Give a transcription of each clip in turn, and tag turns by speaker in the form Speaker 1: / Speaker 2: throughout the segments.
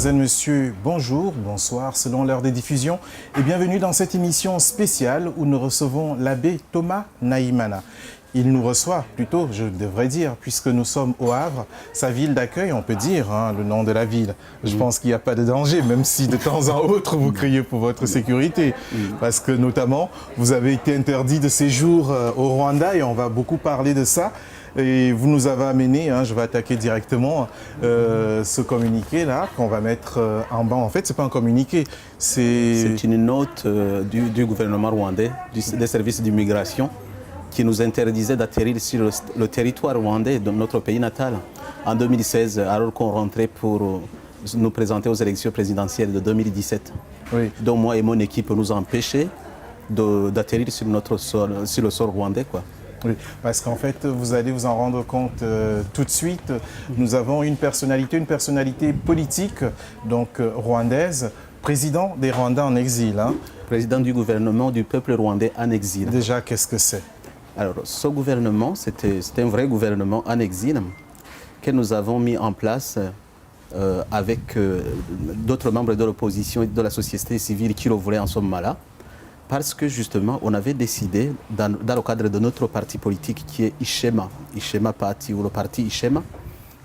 Speaker 1: Mesdemoiselles, Messieurs, bonjour, bonsoir, selon l'heure des diffusions, et bienvenue dans cette émission spéciale où nous recevons l'abbé Thomas Nahimana. Il nous reçoit, plutôt, je devrais dire, puisque nous sommes au Havre, sa ville d'accueil, on peut dire, le nom de la ville. Je pense qu'il n'y a pas de danger, même si de temps en autre, vous criez pour votre sécurité. Parce que, notamment, vous avez été interdit de séjour au Rwanda, et on va beaucoup parler de ça. Et vous nous avez amené, je vais attaquer directement ce communiqué-là qu'on va mettre en bas. En fait, ce n'est pas un communiqué,
Speaker 2: c'est une note du gouvernement rwandais, des services d'immigration, qui nous interdisait d'atterrir sur le territoire rwandais de notre pays natal en 2016, alors qu'on rentrait pour nous présenter aux élections présidentielles de 2017.
Speaker 1: Oui.
Speaker 2: Donc moi et mon équipe nous empêchaient d'atterrir sur le sol rwandais, quoi.
Speaker 1: Oui, parce qu'en fait, vous allez vous en rendre compte tout de suite. Nous avons une personnalité politique, donc rwandaise, président des Rwandais en exil.
Speaker 2: Président du gouvernement du peuple rwandais en exil.
Speaker 1: Déjà, qu'est-ce que c'est?
Speaker 2: Alors, ce gouvernement, c'était un vrai gouvernement en exil que nous avons mis en place avec d'autres membres de l'opposition et de la société civile qui le voulaient en ce moment-là. Parce que justement, on avait décidé, dans le cadre de notre parti politique qui est Ishema Party, ou le parti Ishema,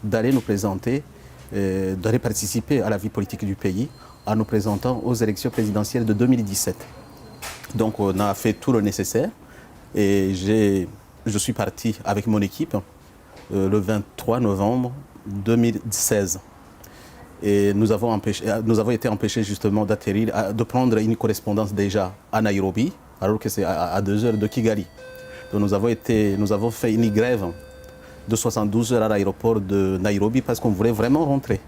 Speaker 2: d'aller nous présenter, d'aller participer à la vie politique du pays en nous présentant aux élections présidentielles de 2017. Donc on a fait tout le nécessaire et je suis parti avec mon équipe le 23 novembre 2016. Et nous avons été empêchés justement d'atterrir, de prendre une correspondance déjà à Nairobi, alors que c'est à 2 heures de Kigali. Donc nous avons fait une grève de 72 heures à l'aéroport de Nairobi parce qu'on voulait vraiment rentrer.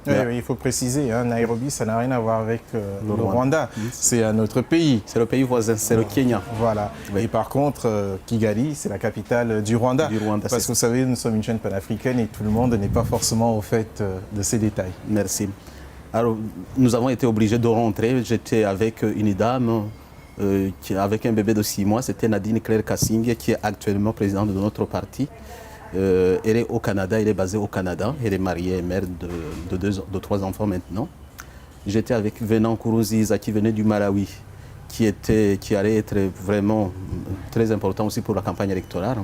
Speaker 1: Oui, il faut préciser, Nairobi, ça n'a rien à voir avec le Rwanda. C'est un autre pays.
Speaker 2: C'est le pays voisin, c'est le Kenya.
Speaker 1: Voilà. Oui. Et par contre, Kigali, c'est la capitale du Rwanda. Parce que vous savez, nous sommes une chaîne panafricaine et tout le monde n'est pas forcément au fait de ces détails.
Speaker 2: Merci. Alors, nous avons été obligés de rentrer. J'étais avec une dame, avec un bébé de 6 mois. C'était Nadine Claire Kassing, qui est actuellement présidente de notre parti. Elle est au Canada, elle est basée au Canada. Elle est mariée et mère de 3 enfants maintenant. J'étais avec Venant Kourouziza qui venait du Malawi, qui allait être vraiment très important aussi pour la campagne électorale.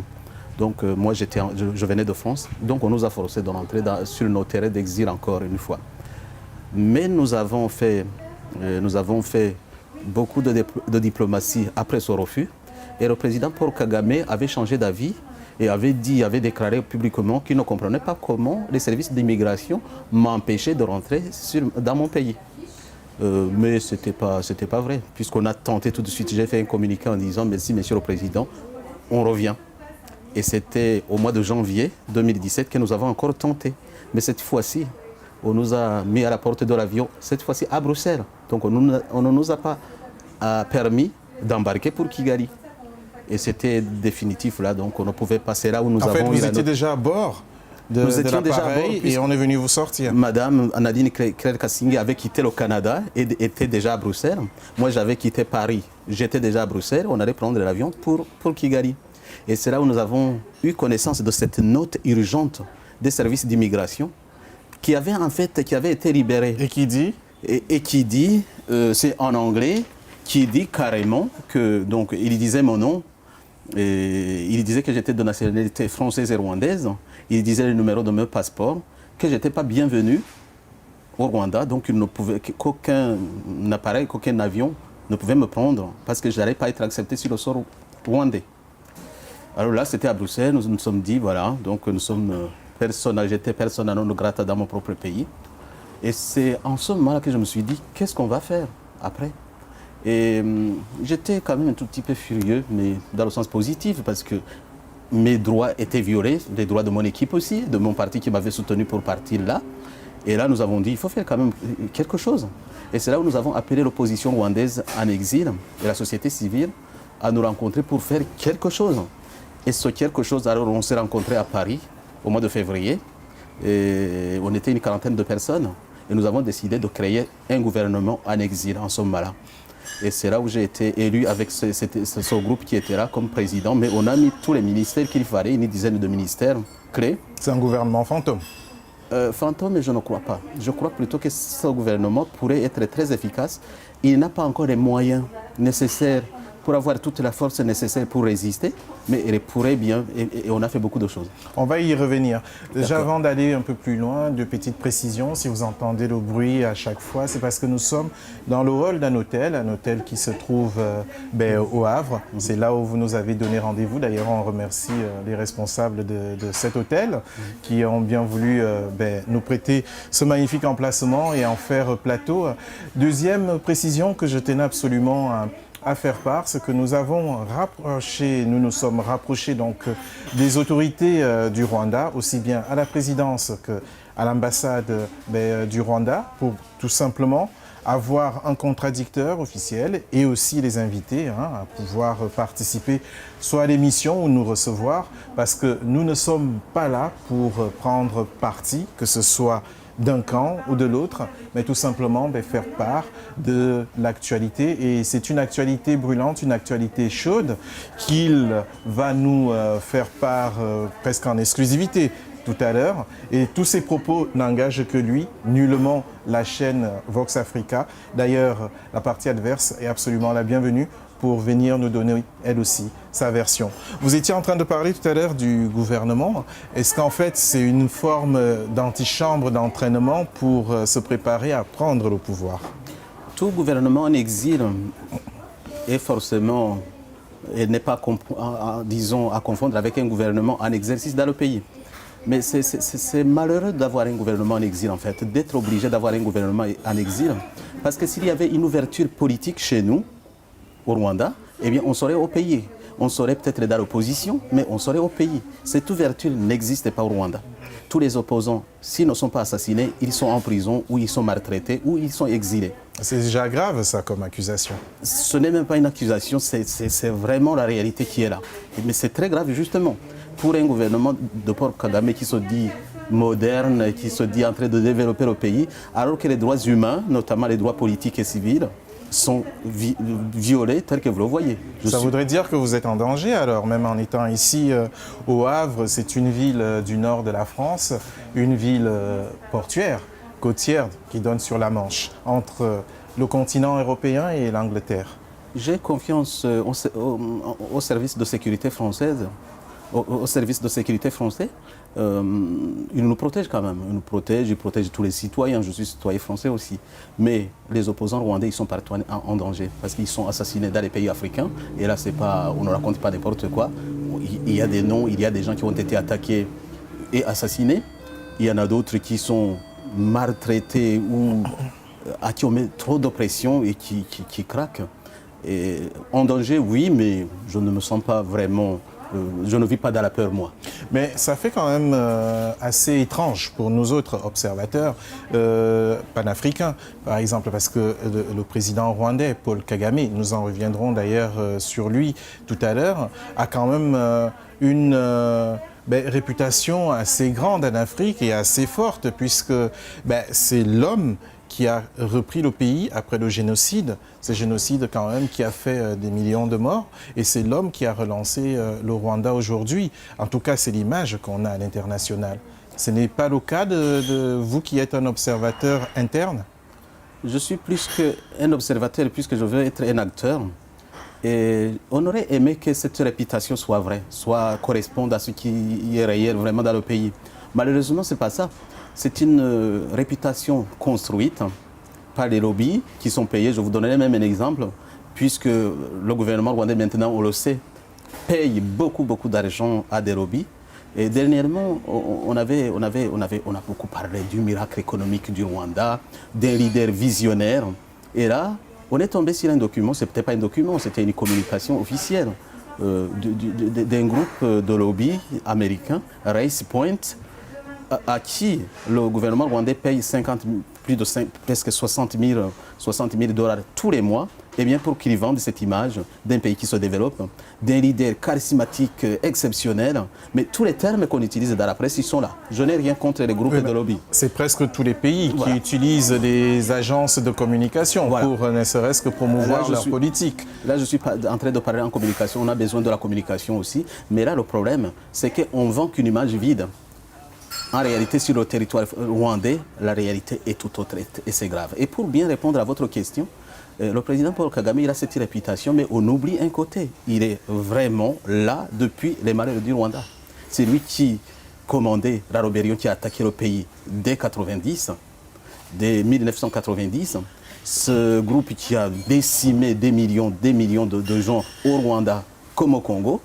Speaker 2: Donc moi, je venais de France. Donc on nous a forcé de rentrer sur nos terrains d'exil encore une fois. Mais nous avons fait beaucoup de diplomatie après ce refus. Et le président Paul Kagame avait changé d'avis et avait déclaré publiquement qu'il ne comprenait pas comment les services d'immigration m'empêchaient de rentrer dans mon pays. Mais ce n'était pas vrai, puisqu'on a tenté tout de suite. J'ai fait un communiqué en disant « Merci, Monsieur le Président, on revient ». Et c'était au mois de janvier 2017 que nous avons encore tenté. Mais cette fois-ci, on nous a mis à la porte de l'avion, cette fois-ci à Bruxelles. Donc on ne nous a pas permis d'embarquer pour Kigali. Et c'était définitif là, donc on ne pouvait passer là où nous avons...
Speaker 1: En fait, vous étiez déjà à bord de l'appareil et on est venu vous sortir.
Speaker 2: Madame Nadine Claire Kassing avait quitté le Canada et était déjà à Bruxelles. Moi, j'avais quitté Paris. J'étais déjà à Bruxelles. On allait prendre l'avion pour Kigali. Et c'est là où nous avons eu connaissance de cette note urgente des services d'immigration qui avait été libérée.
Speaker 1: Et qui dit?
Speaker 2: Et qui dit, c'est en anglais, qui dit carrément que, donc, il disait mon nom. Et il disait que j'étais de nationalité française et rwandaise. Il disait le numéro de mon passeport, que je n'étais pas bienvenu au Rwanda, donc qu'aucun appareil, qu'aucun avion ne pouvait me prendre parce que je n'allais pas être accepté sur le sol rwandais. Alors là, c'était à Bruxelles, nous nous sommes dit, voilà, donc j'étais persona non grata dans mon propre pays. Et c'est en ce moment-là que je me suis dit, qu'est-ce qu'on va faire après? Et j'étais quand même un tout petit peu furieux, mais dans le sens positif, parce que mes droits étaient violés, les droits de mon équipe aussi, de mon parti qui m'avait soutenu pour partir là. Et là, nous avons dit, il faut faire quand même quelque chose. Et c'est là où nous avons appelé l'opposition rwandaise en exil et la société civile à nous rencontrer pour faire quelque chose. Et ce quelque chose, alors on s'est rencontrés à Paris au mois de février. Et on était une quarantaine de personnes. Et nous avons décidé de créer un gouvernement en exil en ce moment-là. Et c'est là où j'ai été élu avec ce groupe qui était là comme président. Mais on a mis tous les ministères qu'il fallait, une dizaine de ministères clés.
Speaker 1: C'est un gouvernement fantôme.
Speaker 2: Fantôme, je ne crois pas. Je crois plutôt que ce gouvernement pourrait être très efficace. Il n'a pas encore les moyens nécessaires pour avoir toute la force nécessaire pour résister, mais il pourrait bien, et on a fait beaucoup de choses.
Speaker 1: On va y revenir. Déjà, avant d'aller un peu plus loin, deux petites précisions. Si vous entendez le bruit à chaque fois, c'est parce que nous sommes dans le hall d'un hôtel qui se trouve au Havre. C'est là où vous nous avez donné rendez-vous. D'ailleurs, on remercie les responsables de cet hôtel qui ont bien voulu nous prêter ce magnifique emplacement et en faire plateau. Deuxième précision que je tenais absolument à faire part, c'est que nous nous sommes rapprochés donc des autorités du Rwanda, aussi bien à la présidence qu'à l'ambassade du Rwanda, pour tout simplement avoir un contradicteur officiel et aussi les inviter à pouvoir participer soit à l'émission ou nous recevoir, parce que nous ne sommes pas là pour prendre parti, que ce soit d'un camp ou de l'autre, mais tout simplement faire part de l'actualité. Et c'est une actualité brûlante, une actualité chaude qu'il va nous faire part presque en exclusivité tout à l'heure. Et tous ces propos n'engagent que lui, nullement la chaîne Vox Africa. D'ailleurs, la partie adverse est absolument la bienvenue pour venir nous donner, elle aussi, sa version. Vous étiez en train de parler tout à l'heure du gouvernement. Est-ce qu'en fait, c'est une forme d'antichambre, d'entraînement pour se préparer à prendre le pouvoir?
Speaker 2: Tout gouvernement en exil est forcément, et n'est pas, disons, à confondre avec un gouvernement en exercice dans le pays. Mais c'est malheureux d'avoir un gouvernement en exil, en fait, d'être obligé d'avoir un gouvernement en exil. Parce que s'il y avait une ouverture politique chez nous, au Rwanda, eh bien, on serait au pays. On serait peut-être dans l'opposition, mais on serait au pays. Cette ouverture n'existe pas au Rwanda. Tous les opposants, s'ils ne sont pas assassinés, ils sont en prison, ou ils sont maltraités, ou ils sont exilés.
Speaker 1: C'est déjà grave, ça, comme accusation.
Speaker 2: Ce n'est même pas une accusation, c'est vraiment la réalité qui est là. Mais c'est très grave, justement, pour un gouvernement de Paul Kagame qui se dit moderne, qui se dit en train de développer le pays, alors que les droits humains, notamment les droits politiques et civils, sont violés tels que vous le voyez.
Speaker 1: Ça voudrait dire que vous êtes en danger alors, même en étant ici au Havre, c'est une ville du nord de la France, une ville portuaire, côtière, qui donne sur la Manche, entre le continent européen et l'Angleterre.
Speaker 2: J'ai confiance au service de sécurité française, au service de sécurité français. Il nous protège quand même. Il protège tous les citoyens. Je suis citoyen français aussi. Mais les opposants rwandais, ils sont partout en danger parce qu'ils sont assassinés dans les pays africains. Et là, c'est pas, on ne raconte pas n'importe quoi. Il y a des noms, il y a des gens qui ont été attaqués et assassinés. Il y en a d'autres qui sont maltraités ou à qui on met trop d'oppression et qui craquent. Et en danger, oui, mais je ne me sens pas vraiment... je ne vis pas dans la peur, moi.
Speaker 1: Mais ça fait quand même assez étrange pour nous autres observateurs panafricains, par exemple, parce que le président rwandais, Paul Kagame, nous en reviendrons d'ailleurs sur lui tout à l'heure, a quand même une réputation assez grande en Afrique et assez forte, puisque c'est l'homme qui a repris le pays après le génocide. Ce génocide quand même qui a fait des millions de morts. Et c'est l'homme qui a relancé le Rwanda aujourd'hui. En tout cas, c'est l'image qu'on a à l'international. Ce n'est pas le cas de vous qui êtes un observateur interne?
Speaker 2: Je suis plus qu'un observateur, puisque je veux être un acteur. Et on aurait aimé que cette réputation soit vraie, corresponde à ce qui est réel vraiment dans le pays. Malheureusement, ce n'est pas ça. C'est une réputation construite par les lobbies qui sont payés. Je vous donnerai même un exemple, puisque le gouvernement rwandais, maintenant, on le sait, paye beaucoup d'argent à des lobbies. Et dernièrement, on a beaucoup parlé du miracle économique du Rwanda, d'un leader visionnaire. Et là, on est tombé sur un document, ce n'était pas un document, c'était une communication officielle d'un groupe de lobby américain, Race Point, à qui le gouvernement rwandais paye presque 60 000 $ tous les mois, eh bien pour qu'ils vendent cette image d'un pays qui se développe, d'un leader charismatique exceptionnel. Mais tous les termes qu'on utilise dans la presse, ils sont là. Je n'ai rien contre les groupes de lobby.
Speaker 1: C'est presque tous les pays qui utilisent des agences de communication pour ne serait-ce que promouvoir leur politique.
Speaker 2: Là, je suis pas en train de parler en communication. On a besoin de la communication aussi. Mais là, le problème, c'est qu'on vend qu'une image vide. En réalité, sur le territoire rwandais, la réalité est tout autre et c'est grave. Et pour bien répondre à votre question, le président Paul Kagame, il a cette réputation, mais on oublie un côté. Il est vraiment là depuis les malheurs du Rwanda. C'est lui qui commandait la rébellion qui a attaqué le pays dès 1990. Ce groupe qui a décimé des millions de gens au Rwanda comme au Congo.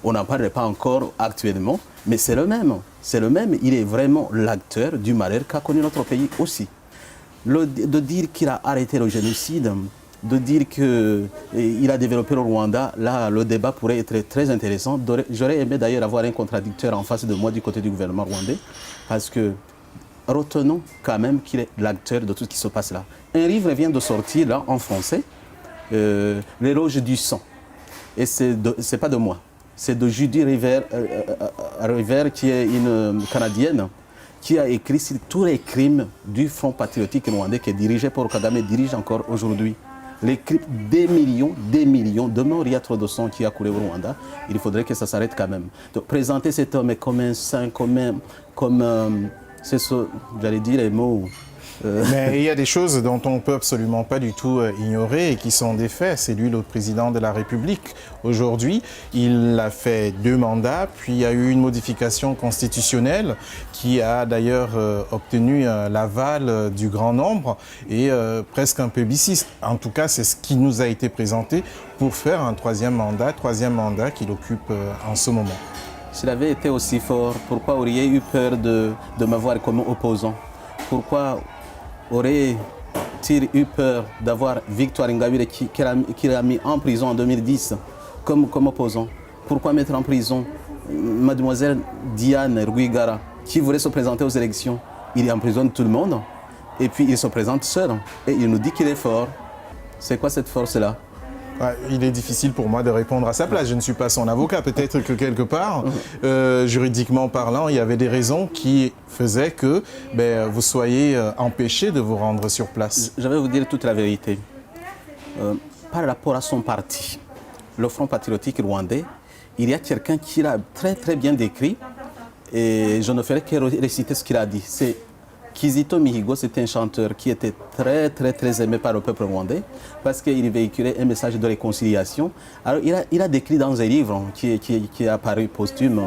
Speaker 2: On n'en parle pas encore actuellement, mais c'est le même. C'est le même. Il est vraiment l'acteur du malheur qu'a connu notre pays aussi. De dire qu'il a arrêté le génocide, de dire qu'il a développé le Rwanda, là, le débat pourrait être très intéressant. J'aurais aimé d'ailleurs avoir un contradicteur en face de moi du côté du gouvernement rwandais, parce que retenons quand même qu'il est l'acteur de tout ce qui se passe là. Un livre vient de sortir là en français, L'éloge du sang. Et c'est pas de moi, c'est de Judy River, qui est une Canadienne, qui a écrit sur tous les crimes du Front patriotique rwandais qui est dirigé par Kagame, dirige encore aujourd'hui. Les crimes, des millions de morts, il y a trop de sang qui a coulé au Rwanda. Il faudrait que ça s'arrête quand même. Donc, présenter cet homme comme un saint, c'est ce, j'allais dire les mots.
Speaker 1: Mais il y a des choses dont on ne peut absolument pas du tout ignorer et qui sont des faits. C'est lui le président de la République. Aujourd'hui, il a fait 2 mandats, puis il y a eu une modification constitutionnelle qui a d'ailleurs obtenu l'aval du grand nombre et presque un plébiscite. En tout cas, c'est ce qui nous a été présenté pour faire un troisième mandat qu'il occupe en ce moment.
Speaker 2: S'il avait été aussi fort, pourquoi auriez-vous eu peur de m'avoir comme opposant? Pourquoi aurait-il eu peur d'avoir Victoire Ingabire qui l'a mis en prison en 2010 comme opposant? Pourquoi mettre en prison mademoiselle Diane Rwigara qui voulait se présenter aux élections? Il emprisonne tout le monde et puis il se présente seul et il nous dit qu'il est fort. C'est quoi cette force-là?
Speaker 1: Il est difficile pour moi de répondre à sa place. Je ne suis pas son avocat. Peut-être que quelque part, juridiquement parlant, il y avait des raisons qui faisaient que vous soyez empêché de vous rendre sur place.
Speaker 2: Je vais vous dire toute la vérité. Par rapport à son parti, le Front patriotique rwandais, il y a quelqu'un qui l'a très très bien décrit et je ne ferai que réciter ce qu'il a dit. C'est Kizito Mihigo, c'est un chanteur qui était très très très aimé par le peuple rwandais parce qu'il véhiculait un message de réconciliation. Alors il a décrit dans un livre qui est apparu posthume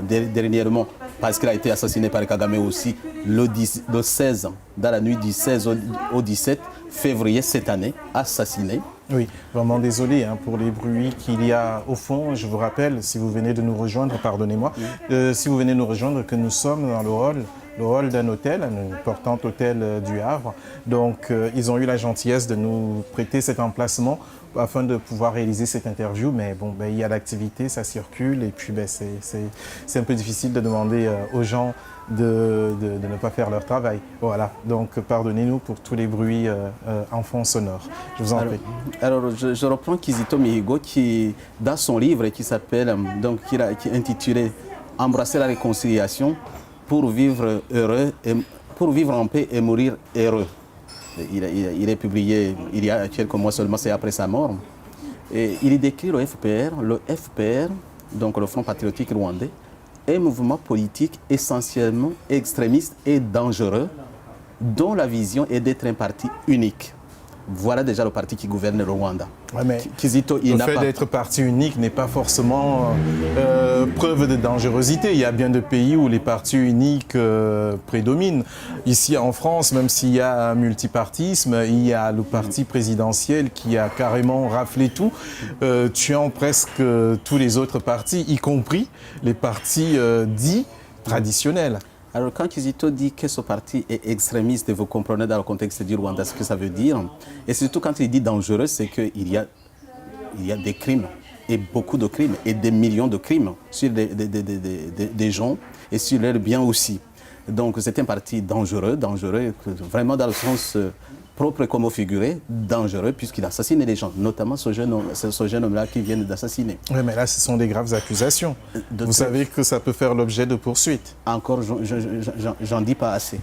Speaker 2: dernièrement parce qu'il a été assassiné par Kagame aussi le 16, dans la nuit du 16 au 17 février cette année, assassiné.
Speaker 1: Oui, vraiment désolé pour les bruits qu'il y a au fond. Je vous rappelle, si vous venez de nous rejoindre, pardonnez-moi, si vous venez de nous rejoindre, que nous sommes dans le hall d'un hôtel, un important hôtel du Havre. Donc, ils ont eu la gentillesse de nous prêter cet emplacement afin de pouvoir réaliser cette interview. Mais bon, il y a l'activité, ça circule et puis c'est un peu difficile de demander aux gens de ne pas faire leur travail. Voilà, donc pardonnez-nous pour tous les bruits en fond sonore. Je vous en prie.
Speaker 2: Alors, je reprends Kizito Mihigo qui, dans son livre qui s'appelle, qui est intitulé « Embrasser la réconciliation », pour vivre heureux, pour vivre en paix et mourir heureux. Il est publié il y a quelques mois seulement, c'est après sa mort. Et il décrit le FPR. Le FPR, donc le Front patriotique rwandais, est un mouvement politique essentiellement extrémiste et dangereux, dont la vision est d'être un parti unique. Voilà déjà le parti qui gouverne le Rwanda.
Speaker 1: Ouais, mais le fait d'être parti unique n'est pas forcément preuve de dangerosité. Il y a bien de pays où les partis uniques prédominent. Ici en France, même s'il y a un multipartisme, il y a le parti présidentiel qui a carrément raflé tout, tuant presque tous les autres partis, y compris les partis dits traditionnels.
Speaker 2: Alors quand Kizito dit que ce parti est extrémiste, vous comprenez dans le contexte du Rwanda ce que ça veut dire. Et surtout quand il dit dangereux, c'est qu'il y a des crimes, et beaucoup de crimes, et des millions de crimes sur des gens et sur leurs biens aussi. Donc c'est un parti dangereux, vraiment dans le sens propre comme au figuré, dangereux puisqu'il assassine les gens, notamment ce jeune homme-là qui vient d'assassiner.
Speaker 1: Oui, mais là, ce sont des graves accusations. Vous savez que ça peut faire l'objet de poursuites. Encore,
Speaker 2: j'en dis pas assez.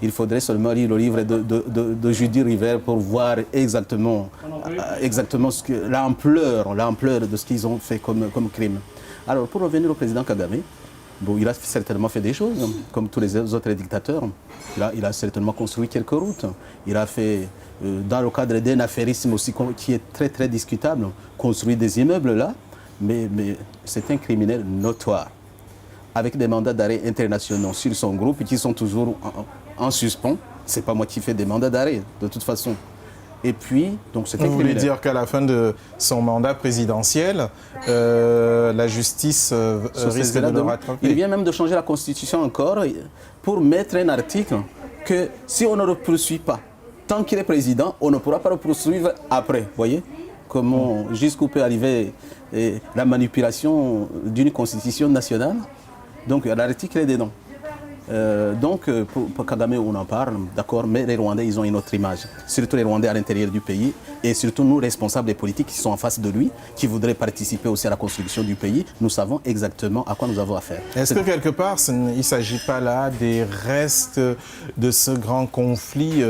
Speaker 2: Il faudrait seulement lire le livre de Judy River pour voir exactement l'ampleur de ce qu'ils ont fait comme crime. Alors, pour revenir au président Kagame, Bon, il a certainement fait des choses, comme tous les autres dictateurs. Il a certainement construit quelques routes. Il a fait, dans le cadre d'un affairisme aussi qui est très très discutable, construit des immeubles là, mais c'est un criminel notoire, avec des mandats d'arrêt internationaux sur son groupe qui sont toujours en suspens. Ce n'est pas moi qui fais des mandats d'arrêt, de toute façon. Et puis, donc c'est un criminel.
Speaker 1: Vous voulez dire qu'à la fin de son mandat présidentiel, la justice risque de le rattraper?
Speaker 2: Il vient même de changer la Constitution encore pour mettre un article que si on ne le poursuit pas, tant qu'il est président, on ne pourra pas le poursuivre après. Vous voyez comment jusqu'où peut arriver la manipulation d'une Constitution nationale. Donc l'article est dedans. Pour Kagame, on en parle, d'accord, mais les Rwandais, ils ont une autre image. Surtout les Rwandais à l'intérieur du pays et surtout nous, responsables des politiques qui sont en face de lui, qui voudraient participer aussi à la construction du pays. Nous savons exactement à quoi nous avons affaire.
Speaker 1: Est-ce que quelque part, il ne s'agit pas là des restes de ce grand conflit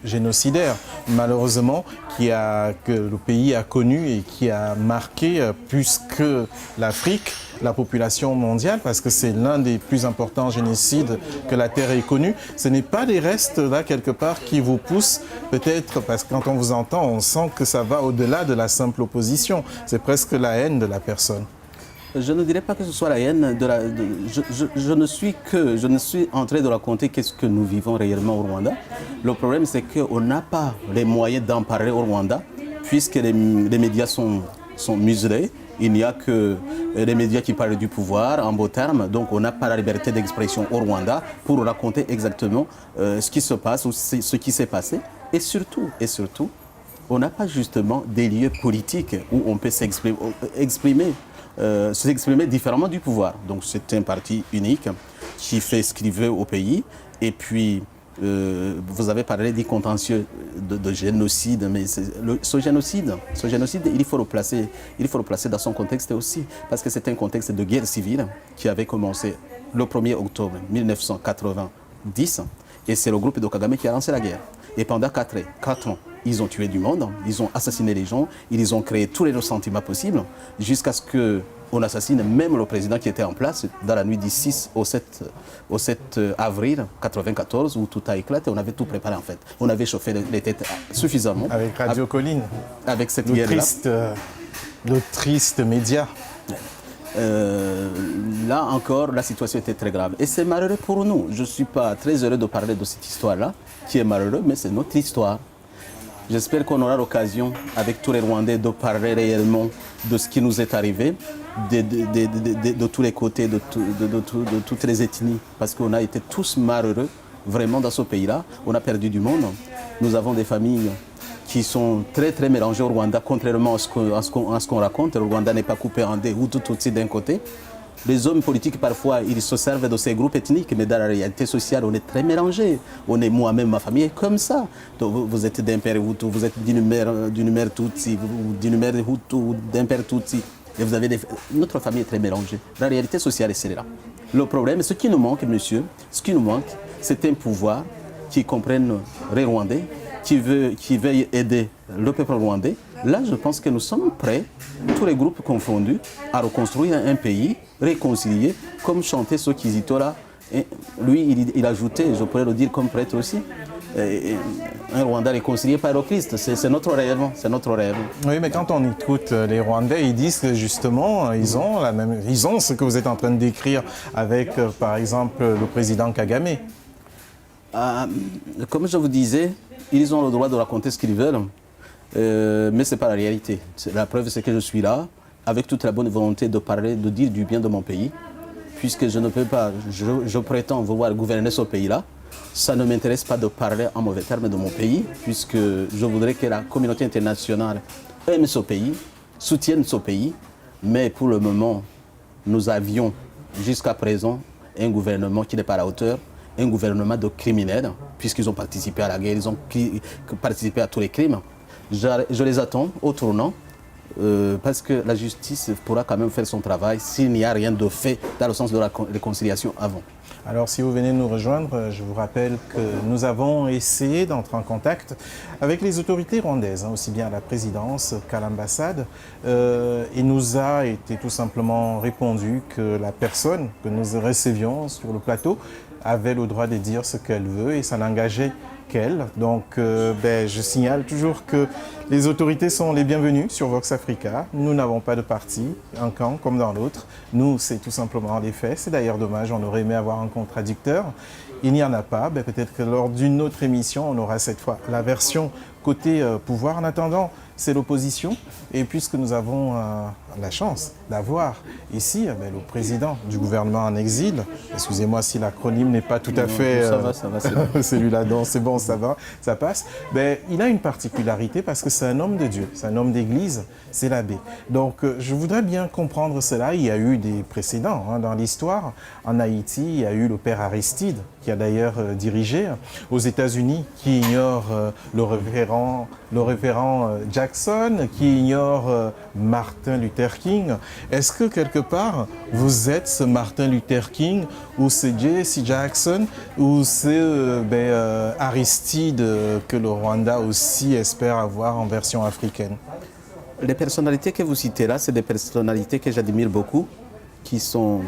Speaker 1: génocidaire, malheureusement, que le pays a connu et qui a marqué plus que l'Afrique, la population mondiale, parce que c'est l'un des plus importants génocides que la Terre ait connu. Ce n'est pas des restes là quelque part qui vous poussent, peut-être, parce que quand on vous entend, on sent que ça va au-delà de la simple opposition. C'est presque la haine de la personne.
Speaker 2: Je ne dirais pas que ce soit la haine je ne suis en train de raconter qu'est-ce que nous vivons réellement au Rwanda. Le problème, c'est qu'on n'a pas les moyens d'en parler au Rwanda, puisque les médias sont muselés. Il n'y a que les médias qui parlent du pouvoir, en beaux termes. Donc on n'a pas la liberté d'expression au Rwanda pour raconter exactement ce qui se passe ou ce qui s'est passé. Et surtout, on n'a pas justement des lieux politiques où on peut s'exprimer différemment du pouvoir. Donc c'est un parti unique qui fait ce qu'il veut au pays. Et puis, vous avez parlé des contentieux de génocide, mais ce génocide, il faut le placer dans son contexte aussi, parce que c'est un contexte de guerre civile qui avait commencé le 1er octobre 1990, et c'est le groupe de Kagame qui a lancé la guerre. Et pendant 4 ans, ils ont tué du monde, ils ont assassiné les gens, ils ont créé tous les ressentiments possibles, jusqu'à ce qu'on assassine même le président qui était en place dans la nuit du 6 au 7 avril 1994, où tout a éclaté. On avait tout préparé en fait. On avait chauffé les têtes suffisamment.
Speaker 1: Avec Radio Colline.
Speaker 2: Avec cette guerre-là.
Speaker 1: Le triste média.
Speaker 2: Là encore, la situation était très grave. Et c'est malheureux pour nous. Je ne suis pas très heureux de parler de cette histoire-là, qui est malheureuse, mais c'est notre histoire. J'espère qu'on aura l'occasion, avec tous les Rwandais, de parler réellement de ce qui nous est arrivé, de tous les côtés, de toutes les ethnies, parce qu'on a été tous malheureux, vraiment, dans ce pays-là. On a perdu du monde. Nous avons des familles qui sont très, très mélangées au Rwanda, contrairement à ce qu'on raconte. Le Rwanda n'est pas coupé en deux, ou tout aussi d'un côté. Les hommes politiques, parfois, ils se servent de ces groupes ethniques, mais dans la réalité sociale, on est très mélangés. On est moi-même, ma famille est comme ça. Donc, vous êtes d'un père Hutu, vous êtes d'une mère Tutsi, d'une mère Hutu, d'un père Tutsi. Et vous avez notre famille est très mélangée. La réalité sociale est celle-là. Le problème, ce qui nous manque, monsieur, c'est un pouvoir qui comprenne les Rwandais, qui veuille aider le peuple rwandais. Là, je pense que nous sommes prêts, tous les groupes confondus, à reconstruire un pays réconcilié, comme chantait ce Kizito là. Et lui, il ajoutait, je pourrais le dire comme prêtre aussi, un Rwanda réconcilié par le Christ. C'est notre rêve, c'est notre rêve.
Speaker 1: Oui, mais quand on écoute les Rwandais, ils disent que justement, ils ont ce que vous êtes en train de décrire avec, par exemple, le président Kagame.
Speaker 2: Comme je vous disais, ils ont le droit de raconter ce qu'ils veulent, mais ce n'est pas la réalité. La preuve, c'est que je suis là, avec toute la bonne volonté de parler, de dire du bien de mon pays, puisque je ne peux pas, je prétends vouloir gouverner ce pays-là. Ça ne m'intéresse pas de parler en mauvais termes de mon pays, puisque je voudrais que la communauté internationale aime ce pays, soutienne ce pays, mais pour le moment, nous avions jusqu'à présent un gouvernement qui n'est pas à la hauteur, un gouvernement de criminels, puisqu'ils ont participé à la guerre, ils ont participé à tous les crimes. Je les attends au tournant parce que la justice pourra quand même faire son travail s'il n'y a rien de fait dans le sens de la réconciliation avant.
Speaker 1: Alors, si vous venez nous rejoindre, je vous rappelle que nous avons essayé d'entrer en contact avec les autorités rwandaises, aussi bien à la présidence qu'à l'ambassade. Il nous a été tout simplement répondu que la personne que nous recevions sur le plateau avait le droit de dire ce qu'elle veut et ça n'engageait qu'elle. Donc, je signale toujours que les autorités sont les bienvenues sur Vox Africa. Nous n'avons pas de parti, un camp comme dans l'autre. Nous, c'est tout simplement les faits. C'est d'ailleurs dommage, on aurait aimé avoir un contradicteur. Il n'y en a pas. Peut-être que lors d'une autre émission, on aura cette fois la version côté pouvoir. En attendant, c'est l'opposition. Et puisque nous avons la chance d'avoir ici le président du gouvernement en exil, excusez-moi si l'acronyme n'est pas tout à fait
Speaker 2: ça va, c'est bon.
Speaker 1: celui-là, non, c'est bon, ça va, ça passe. Il a une particularité parce que c'est un homme de Dieu, c'est un homme d'église, c'est l'abbé. Donc, je voudrais bien comprendre cela. Il y a eu des précédents dans l'histoire. En Haïti, il y a eu le père Aristide, qui a d'ailleurs dirigé. Aux États-Unis, qui ignore le révérend Jackson, qui ignore Martin Luther King. Est-ce que quelque part, vous êtes ce Martin Luther King ou c'est Jesse Jackson ou c'est Aristide que le Rwanda aussi espère avoir en version africaine?
Speaker 2: Les personnalités que vous citez là, c'est des personnalités que j'admire beaucoup, qui sont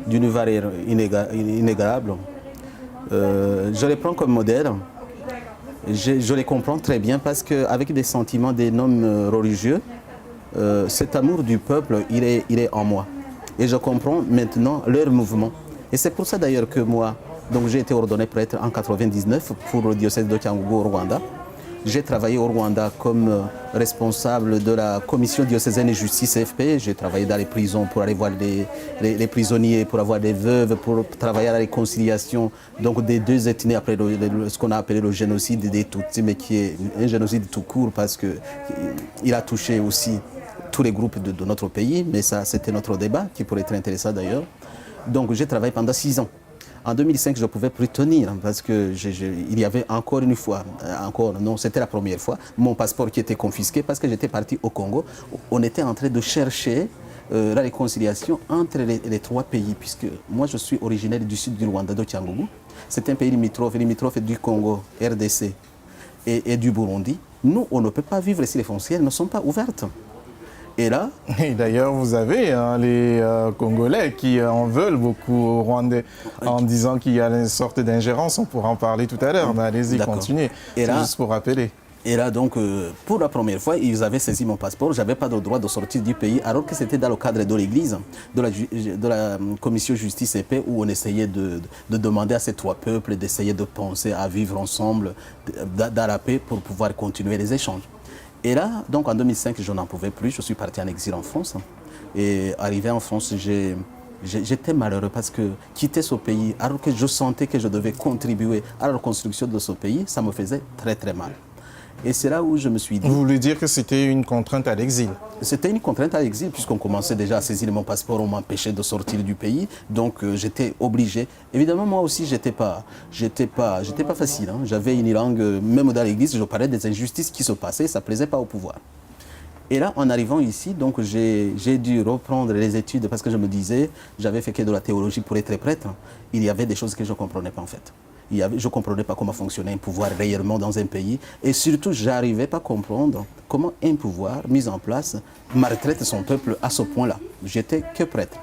Speaker 2: d'une valeur inégalable. Je les prends comme modèle. Je les comprends très bien parce qu'avec des sentiments des hommes religieux, cet amour du peuple, il est en moi. Et je comprends maintenant leur mouvement. Et c'est pour ça d'ailleurs que moi, j'ai été ordonné prêtre en 1999 pour le diocèse de Cyangugu au Rwanda. J'ai travaillé au Rwanda comme responsable de la commission diocésaine de justice CFP. J'ai travaillé dans les prisons pour aller voir les prisonniers, pour avoir des veuves, pour travailler à la réconciliation des deux ethnies après ce qu'on a appelé le génocide des Tutsis, mais qui est un génocide tout court parce qu'il a touché aussi tous les groupes de notre pays. Mais ça, c'était notre débat qui pourrait être intéressant d'ailleurs. Donc j'ai travaillé pendant 6 ans. En 2005, je ne pouvais plus tenir parce qu'il y avait encore une fois, c'était la première fois, mon passeport qui était confisqué parce que j'étais parti au Congo. On était en train de chercher la réconciliation entre les 3 pays, puisque moi je suis originaire du sud du Rwanda, de Cyangugu. C'est un pays limitrophe du Congo, RDC et du Burundi. Nous, on ne peut pas vivre si les frontières ne sont pas ouvertes. Et là...
Speaker 1: Et d'ailleurs, vous avez les Congolais qui en veulent beaucoup au Rwandais en disant qu'il y a une sorte d'ingérence. On pourra en parler tout à l'heure, mais allez-y, continuez. C'est juste pour rappeler.
Speaker 2: Et là, pour la première fois, ils avaient saisi mon passeport. Je n'avais pas le droit de sortir du pays, alors que c'était dans le cadre de l'Église, de la commission justice et paix, où on essayait de demander à ces 3 peuples d'essayer de penser à vivre ensemble dans la paix pour pouvoir continuer les échanges. Et là, en 2005, je n'en pouvais plus. Je suis parti en exil en France. Et arrivé en France, j'étais malheureux parce que quitter ce pays, alors que je sentais que je devais contribuer à la reconstruction de ce pays, ça me faisait très très mal. Et c'est là où je me suis dit...
Speaker 1: Vous voulez dire que c'était une contrainte à l'exil?
Speaker 2: C'était une contrainte à l'exil, puisqu'on commençait déjà à saisir mon passeport, on m'empêchait de sortir du pays, donc j'étais obligé. Évidemment, moi aussi, j'étais pas facile. J'avais une langue, même dans l'église, je parlais des injustices qui se passaient, ça ne plaisait pas au pouvoir. Et là, en arrivant ici, j'ai dû reprendre les études parce que je me disais, j'avais fait que de la théologie pour être prêtre, il y avait des choses que je ne comprenais pas en fait. Je ne comprenais pas comment fonctionnait un pouvoir réellement dans un pays. Et surtout, je n'arrivais pas à comprendre comment un pouvoir mis en place maltraite son peuple à ce point-là. J'étais que prêtre.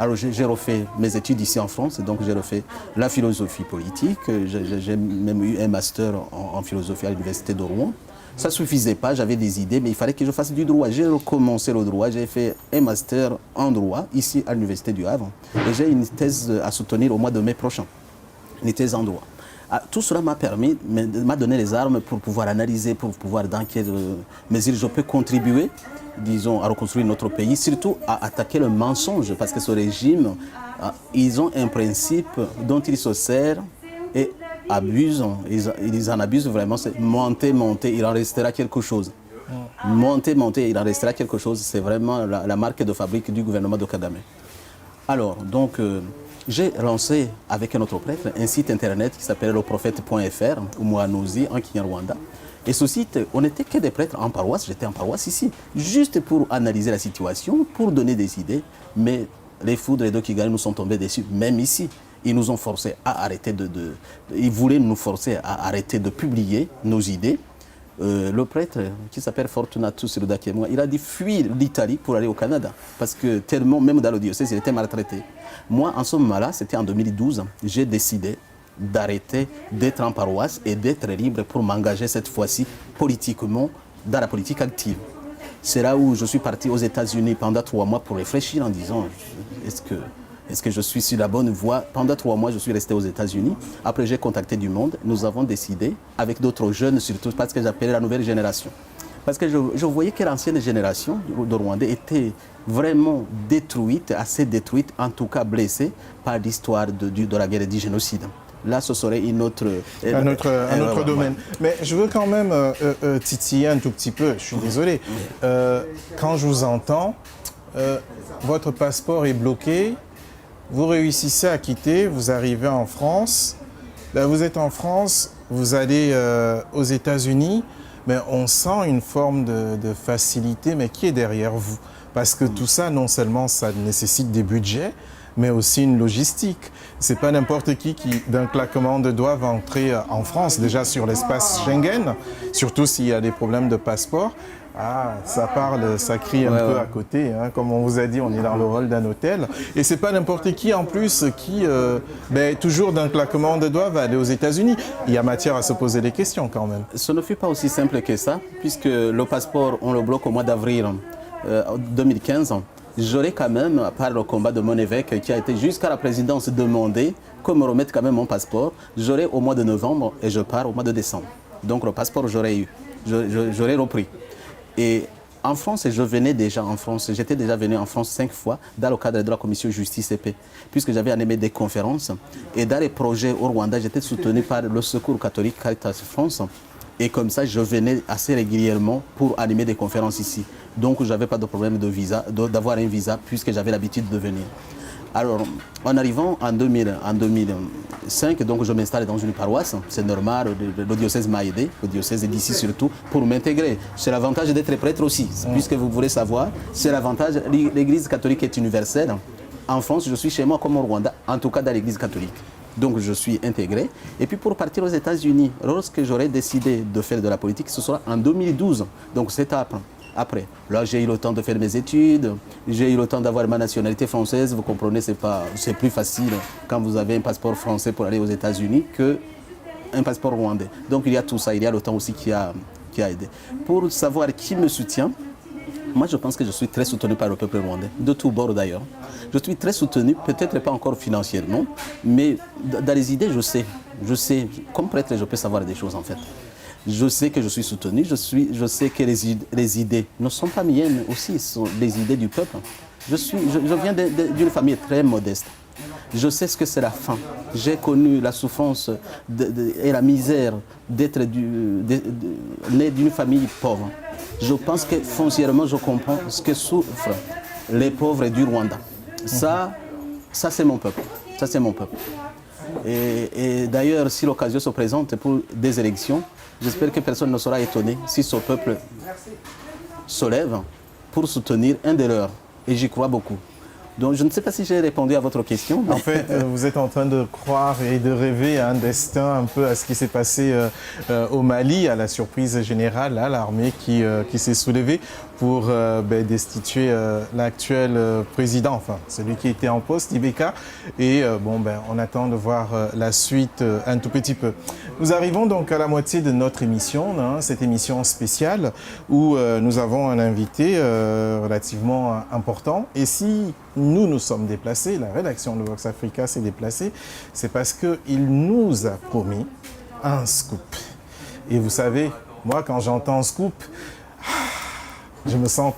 Speaker 2: Alors j'ai refait mes études ici en France, donc j'ai refait la philosophie politique. J'ai même eu un master en philosophie à l'université de Rouen. Ça ne suffisait pas, j'avais des idées, mais il fallait que je fasse du droit. J'ai recommencé le droit, j'ai fait un master en droit ici à l'université du Havre. Et j'ai une thèse à soutenir au mois de mai prochain. Une thèse en droit. Tout cela m'a donné les armes pour pouvoir analyser, pour pouvoir dans quelle mesure je peux contribuer, disons, à reconstruire notre pays, surtout à attaquer le mensonge, parce que ce régime, ils ont un principe dont ils se servent et abusent, ils en abusent vraiment, c'est monter, il en restera quelque chose. Monter, il en restera quelque chose, c'est vraiment la marque de fabrique du gouvernement de Kagame. Alors, j'ai lancé avec un autre prêtre un site internet qui s'appelle leprophète.fr, ou Mouanouzi en Kinyarwanda. Et ce site, on n'était que des prêtres en paroisse, j'étais en paroisse ici, juste pour analyser la situation, pour donner des idées. Mais les foudres et qui gagnent nous sont tombés dessus, même ici. Ils nous ont forcés à arrêter ils voulaient nous forcer à arrêter de publier nos idées. Le prêtre qui s'appelle Fortunatus Rudakemwa, il a dû fuir l'Italie pour aller au Canada. Parce que tellement, même dans le diocèse, il était maltraité. Moi, en ce moment-là, c'était en 2012, j'ai décidé d'arrêter d'être en paroisse et d'être libre pour m'engager cette fois-ci politiquement dans la politique active. C'est là où je suis parti aux États-Unis pendant 3 mois pour réfléchir en disant est-ce que je suis sur la bonne voie? Pendant 3 mois, je suis resté aux États-Unis. Après, j'ai contacté du monde. Nous avons décidé, avec d'autres jeunes surtout, parce que j'appelais la nouvelle génération. Parce que je voyais que l'ancienne génération de Rwandais était vraiment détruite, assez détruite, en tout cas blessée par l'histoire de la guerre et du génocide. Là, ce serait un autre
Speaker 1: domaine. Mais je veux quand même titiller un tout petit peu, je suis désolé. Quand je vous entends, votre passeport est bloqué, vous réussissez à quitter, vous arrivez en France, vous êtes en France, vous allez aux États-Unis, mais on sent une forme de facilité, mais qui est derrière vous? Parce que tout ça, non seulement ça nécessite des budgets, mais aussi une logistique. C'est pas n'importe qui d'un claquement de doigts, va entrer en France, déjà sur l'espace Schengen, surtout s'il y a des problèmes de passeport. Ah, ça parle, ça crie un peu à côté. Hein. Comme on vous a dit, on est dans le rôle d'un hôtel. Et c'est pas n'importe qui, en plus, qui, toujours d'un claquement de doigts, va aller aux États-Unis. Il y a matière à se poser des questions, quand même.
Speaker 2: Ce ne fut pas aussi simple que ça, puisque le passeport, on le bloque au mois d'avril 2015. J'aurais quand même, par le combat de mon évêque, qui a été jusqu'à la présidence demandé, qu'on me remette quand même mon passeport, j'aurai au mois de novembre et je pars au mois de décembre. Donc le passeport, j'aurais eu, j'aurais repris. Et en France, je venais déjà en France, j'étais déjà venu en France 5 fois dans le cadre de la commission justice et paix, puisque j'avais animé des conférences. Et dans les projets au Rwanda, j'étais soutenu par le Secours catholique Caritas France. Et comme ça, je venais assez régulièrement pour animer des conférences ici. Donc, je n'avais pas de problème de visa, d'avoir un visa, puisque j'avais l'habitude de venir. Alors, en arrivant en 2005, donc je m'installe dans une paroisse. C'est normal, le diocèse m'a aidé, le diocèse d'ici surtout, pour m'intégrer. C'est l'avantage d'être prêtre aussi, puisque vous voulez savoir, c'est l'avantage, l'Église catholique est universelle. En France, je suis chez moi comme au Rwanda, en tout cas dans l'Église catholique. Donc je suis intégré. Et puis pour partir aux États-Unis, lorsque j'aurais décidé de faire de la politique, ce sera en 2012. Donc c'est après. Là, j'ai eu le temps de faire mes études, j'ai eu le temps d'avoir ma nationalité française. Vous comprenez, c'est plus facile quand vous avez un passeport français pour aller aux États-Unis qu'un passeport rwandais. Donc il y a tout ça, il y a le temps aussi qui a aidé. Pour savoir qui me soutient, moi, je pense que je suis très soutenu par le peuple rwandais, de tous bords d'ailleurs. Je suis très soutenu, peut-être pas encore financièrement, mais dans les idées, je sais, comme prêtre, je peux savoir des choses en fait. Je sais que je suis soutenu, je sais que les idées ne sont pas miennes aussi, ce sont les idées du peuple. Je viens d'une famille très modeste. Je sais ce que c'est la faim. J'ai connu la souffrance et la misère d'être né d'une famille pauvre. Je pense que foncièrement, je comprends ce que souffrent les pauvres du Rwanda. Ça c'est mon peuple. Ça, c'est mon peuple. Et d'ailleurs, si l'occasion se présente pour des élections, j'espère que personne ne sera étonné si ce peuple se lève pour soutenir un des leurs. Et j'y crois beaucoup. Donc je ne sais pas si j'ai répondu à votre question.
Speaker 1: Mais... En fait, vous êtes en train de croire et de rêver à un destin un peu à ce qui s'est passé au Mali, à la surprise générale, à l'armée qui s'est soulevée pour destituer l'actuel président, enfin celui qui était en poste, Ibeka. Et on attend de voir la suite un tout petit peu. Nous arrivons donc à la moitié de notre émission, cette émission spéciale où nous avons un invité relativement important. Et si nous sommes déplacés, la rédaction de Vox Africa s'est déplacée, c'est parce qu'il nous a promis un scoop. Et vous savez, moi quand j'entends scoop, je me sens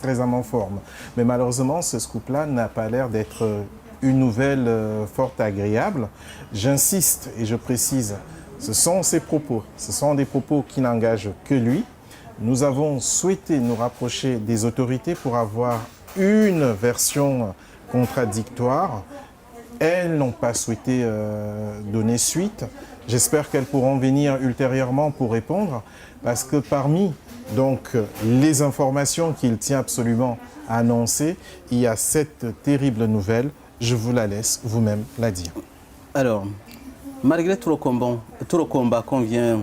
Speaker 1: très en mon forme. Mais malheureusement, ce scoop-là n'a pas l'air d'être une nouvelle fort agréable. J'insiste et je précise, ce sont ses propos. Ce sont des propos qui n'engagent que lui. Nous avons souhaité nous rapprocher des autorités pour avoir une version contradictoire. elles n'ont pas souhaité donner suite. J'espère qu'elles pourront venir ultérieurement pour répondre, parce que parmi donc, les informations qu'il tient absolument à annoncer, il y a cette terrible nouvelle. Je vous la laisse vous-même la dire.
Speaker 2: Alors, malgré tout le combat qu'on vient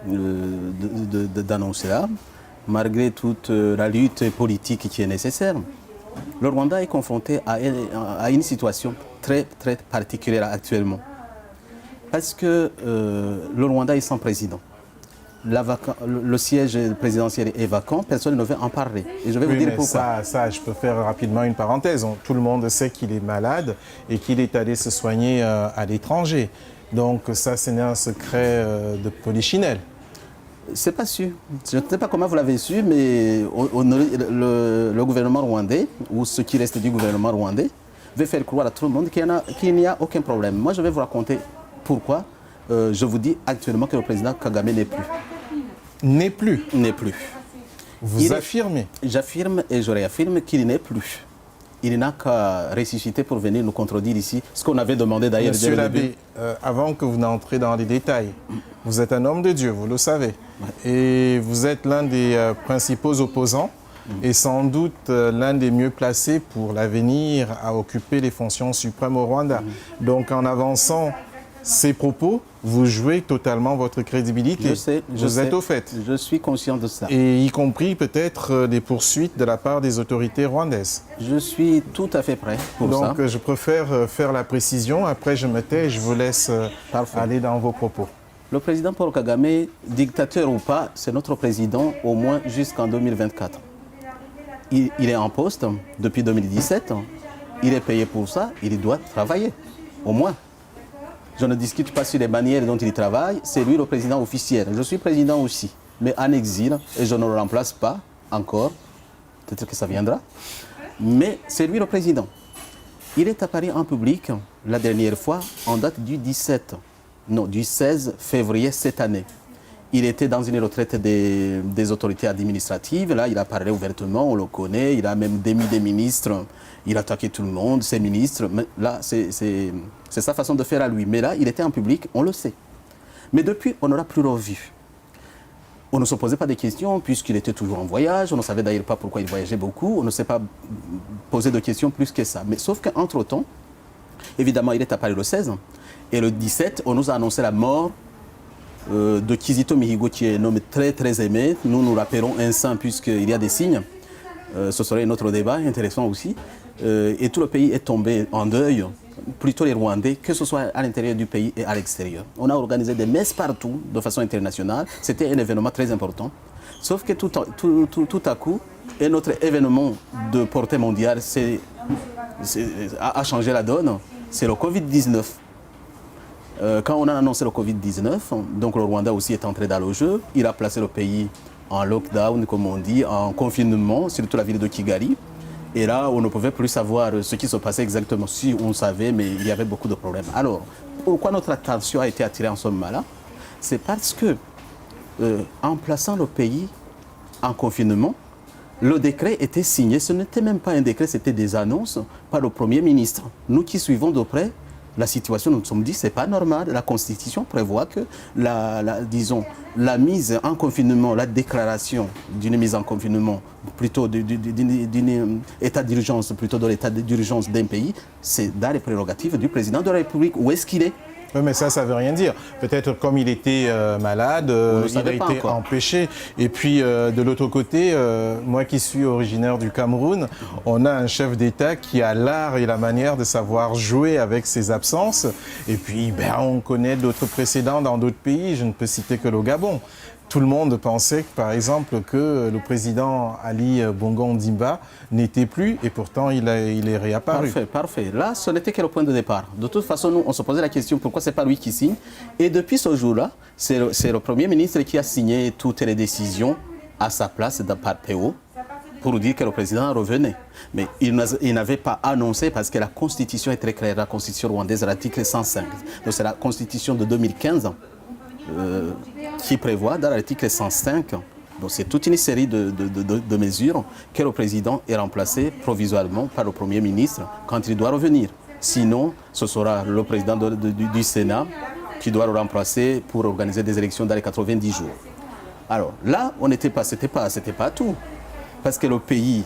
Speaker 2: d'annoncer là, malgré toute la lutte politique qui est nécessaire, le Rwanda est confronté à une situation très, très particulière actuellement. Parce que le Rwanda est sans président. Le siège présidentiel est vacant, personne ne veut en parler. Et je vais vous dire pourquoi.
Speaker 1: Ça, je peux faire rapidement une parenthèse. Tout le monde sait qu'il est malade et qu'il est allé se soigner à l'étranger. Donc ça, ce n'est un secret de polichinelle.
Speaker 2: C'est pas sûr. Je ne sais pas comment vous l'avez su, mais le gouvernement rwandais, ou ce qui reste du gouvernement rwandais, veut faire croire à tout le monde qu'il n'y a aucun problème. Moi, je vais vous raconter pourquoi je vous dis actuellement que le président Kagame n'est plus.
Speaker 1: N'est plus.
Speaker 2: N'est plus.
Speaker 1: Vous affirmez?
Speaker 2: J'affirme et je réaffirme qu'il n'est plus. Il n'a qu'à ressusciter pour venir nous contredire ici, ce qu'on avait demandé d'ailleurs.
Speaker 1: Monsieur l'abbé, avant que vous n'entrez dans les détails, vous êtes un homme de Dieu, vous le savez. Ouais. Et vous êtes l'un des principaux opposants et sans doute l'un des mieux placés pour l'avenir à occuper les fonctions suprêmes au Rwanda. Donc en avançant ces propos, vous jouez totalement votre crédibilité.
Speaker 2: Je sais.
Speaker 1: Vous êtes au fait.
Speaker 2: Je suis conscient de ça.
Speaker 1: Et y compris peut-être des poursuites de la part des autorités rwandaises.
Speaker 2: Je suis tout à fait prêt pour ça.
Speaker 1: Donc je préfère faire la précision. Après, je me tais et je vous laisse aller dans vos propos.
Speaker 2: Le président Paul Kagame, dictateur ou pas, c'est notre président au moins jusqu'en 2024. Il est en poste depuis 2017. Il est payé pour ça. Il doit travailler, au moins. Je ne discute pas sur les manières dont il travaille. C'est lui le président officiel. Je suis président aussi, mais en exil, et je ne le remplace pas encore. Peut-être que ça viendra. Mais c'est lui le président. Il est apparu en public la dernière fois en date du 16 février cette année. Il était dans une retraite des autorités administratives. Là, il a parlé ouvertement, on le connaît. Il a même démis des ministres. Il a attaqué tout le monde, ses ministres. Mais là, c'est sa façon de faire à lui. Mais là, il était en public, on le sait. Mais depuis, on n'aura plus revu. On ne se posait pas de questions puisqu'il était toujours en voyage. On ne savait d'ailleurs pas pourquoi il voyageait beaucoup. On ne s'est pas posé de questions plus que ça. Mais sauf qu'entre-temps, évidemment, il est apparu le 16. Et le 17, on nous a annoncé la mort de Kizito Mihigo, qui est un homme très très aimé. Nous rappelons un saint puisqu'il y a des signes. Ce serait un autre débat intéressant aussi. Et tout le pays est tombé en deuil, plutôt les Rwandais, que ce soit à l'intérieur du pays et à l'extérieur. On a organisé des messes partout de façon internationale. C'était un événement très important. Sauf que tout à coup, un autre événement de portée mondiale a changé la donne. C'est le Covid-19. Quand on a annoncé le Covid-19, donc le Rwanda aussi est entré dans le jeu. Il a placé le pays en lockdown, comme on dit, en confinement, surtout la ville de Kigali. Et là, on ne pouvait plus savoir ce qui se passait exactement. Si on savait, mais il y avait beaucoup de problèmes. Alors, pourquoi notre attention a été attirée en ce moment-là? C'est parce que, en plaçant le pays en confinement, le décret était signé. Ce n'était même pas un décret, c'était des annonces par le Premier ministre. Nous qui suivons de près la situation, nous nous sommes dit, c'est pas normal. La Constitution prévoit que la mise en confinement, la déclaration d'une mise en confinement, plutôt d'un état d'urgence, plutôt de l'état d'urgence d'un pays, c'est dans les prérogatives du président de la République. Où est-ce qu'il est?
Speaker 1: Oui, mais ça ne veut rien dire. Peut-être comme il était malade, il a été empêché. Et puis, de l'autre côté, moi qui suis originaire du Cameroun, on a un chef d'État qui a l'art et la manière de savoir jouer avec ses absences. Et puis, on connaît d'autres précédents dans d'autres pays. Je ne peux citer que le Gabon. Tout le monde pensait, par exemple, que le président Ali Bongo Ondimba n'était plus et pourtant il est réapparu.
Speaker 2: Parfait. Là, ce n'était que le point de départ. De toute façon, nous, on se posait la question pourquoi ce n'est pas lui qui signe. Et depuis ce jour-là, c'est le Premier ministre qui a signé toutes les décisions à sa place par PO pour dire que le président revenait. Mais il n'avait pas annoncé parce que la Constitution est très claire, la Constitution rwandaise, l'article 105. Donc c'est la Constitution de 2015. Qui prévoit dans l'article 105, donc c'est toute une série de mesures que le président est remplacé provisoirement par le Premier ministre quand il doit revenir. Sinon, ce sera le président du Sénat qui doit le remplacer pour organiser des élections dans les 90 jours. Alors là, c'était pas tout. Parce que le pays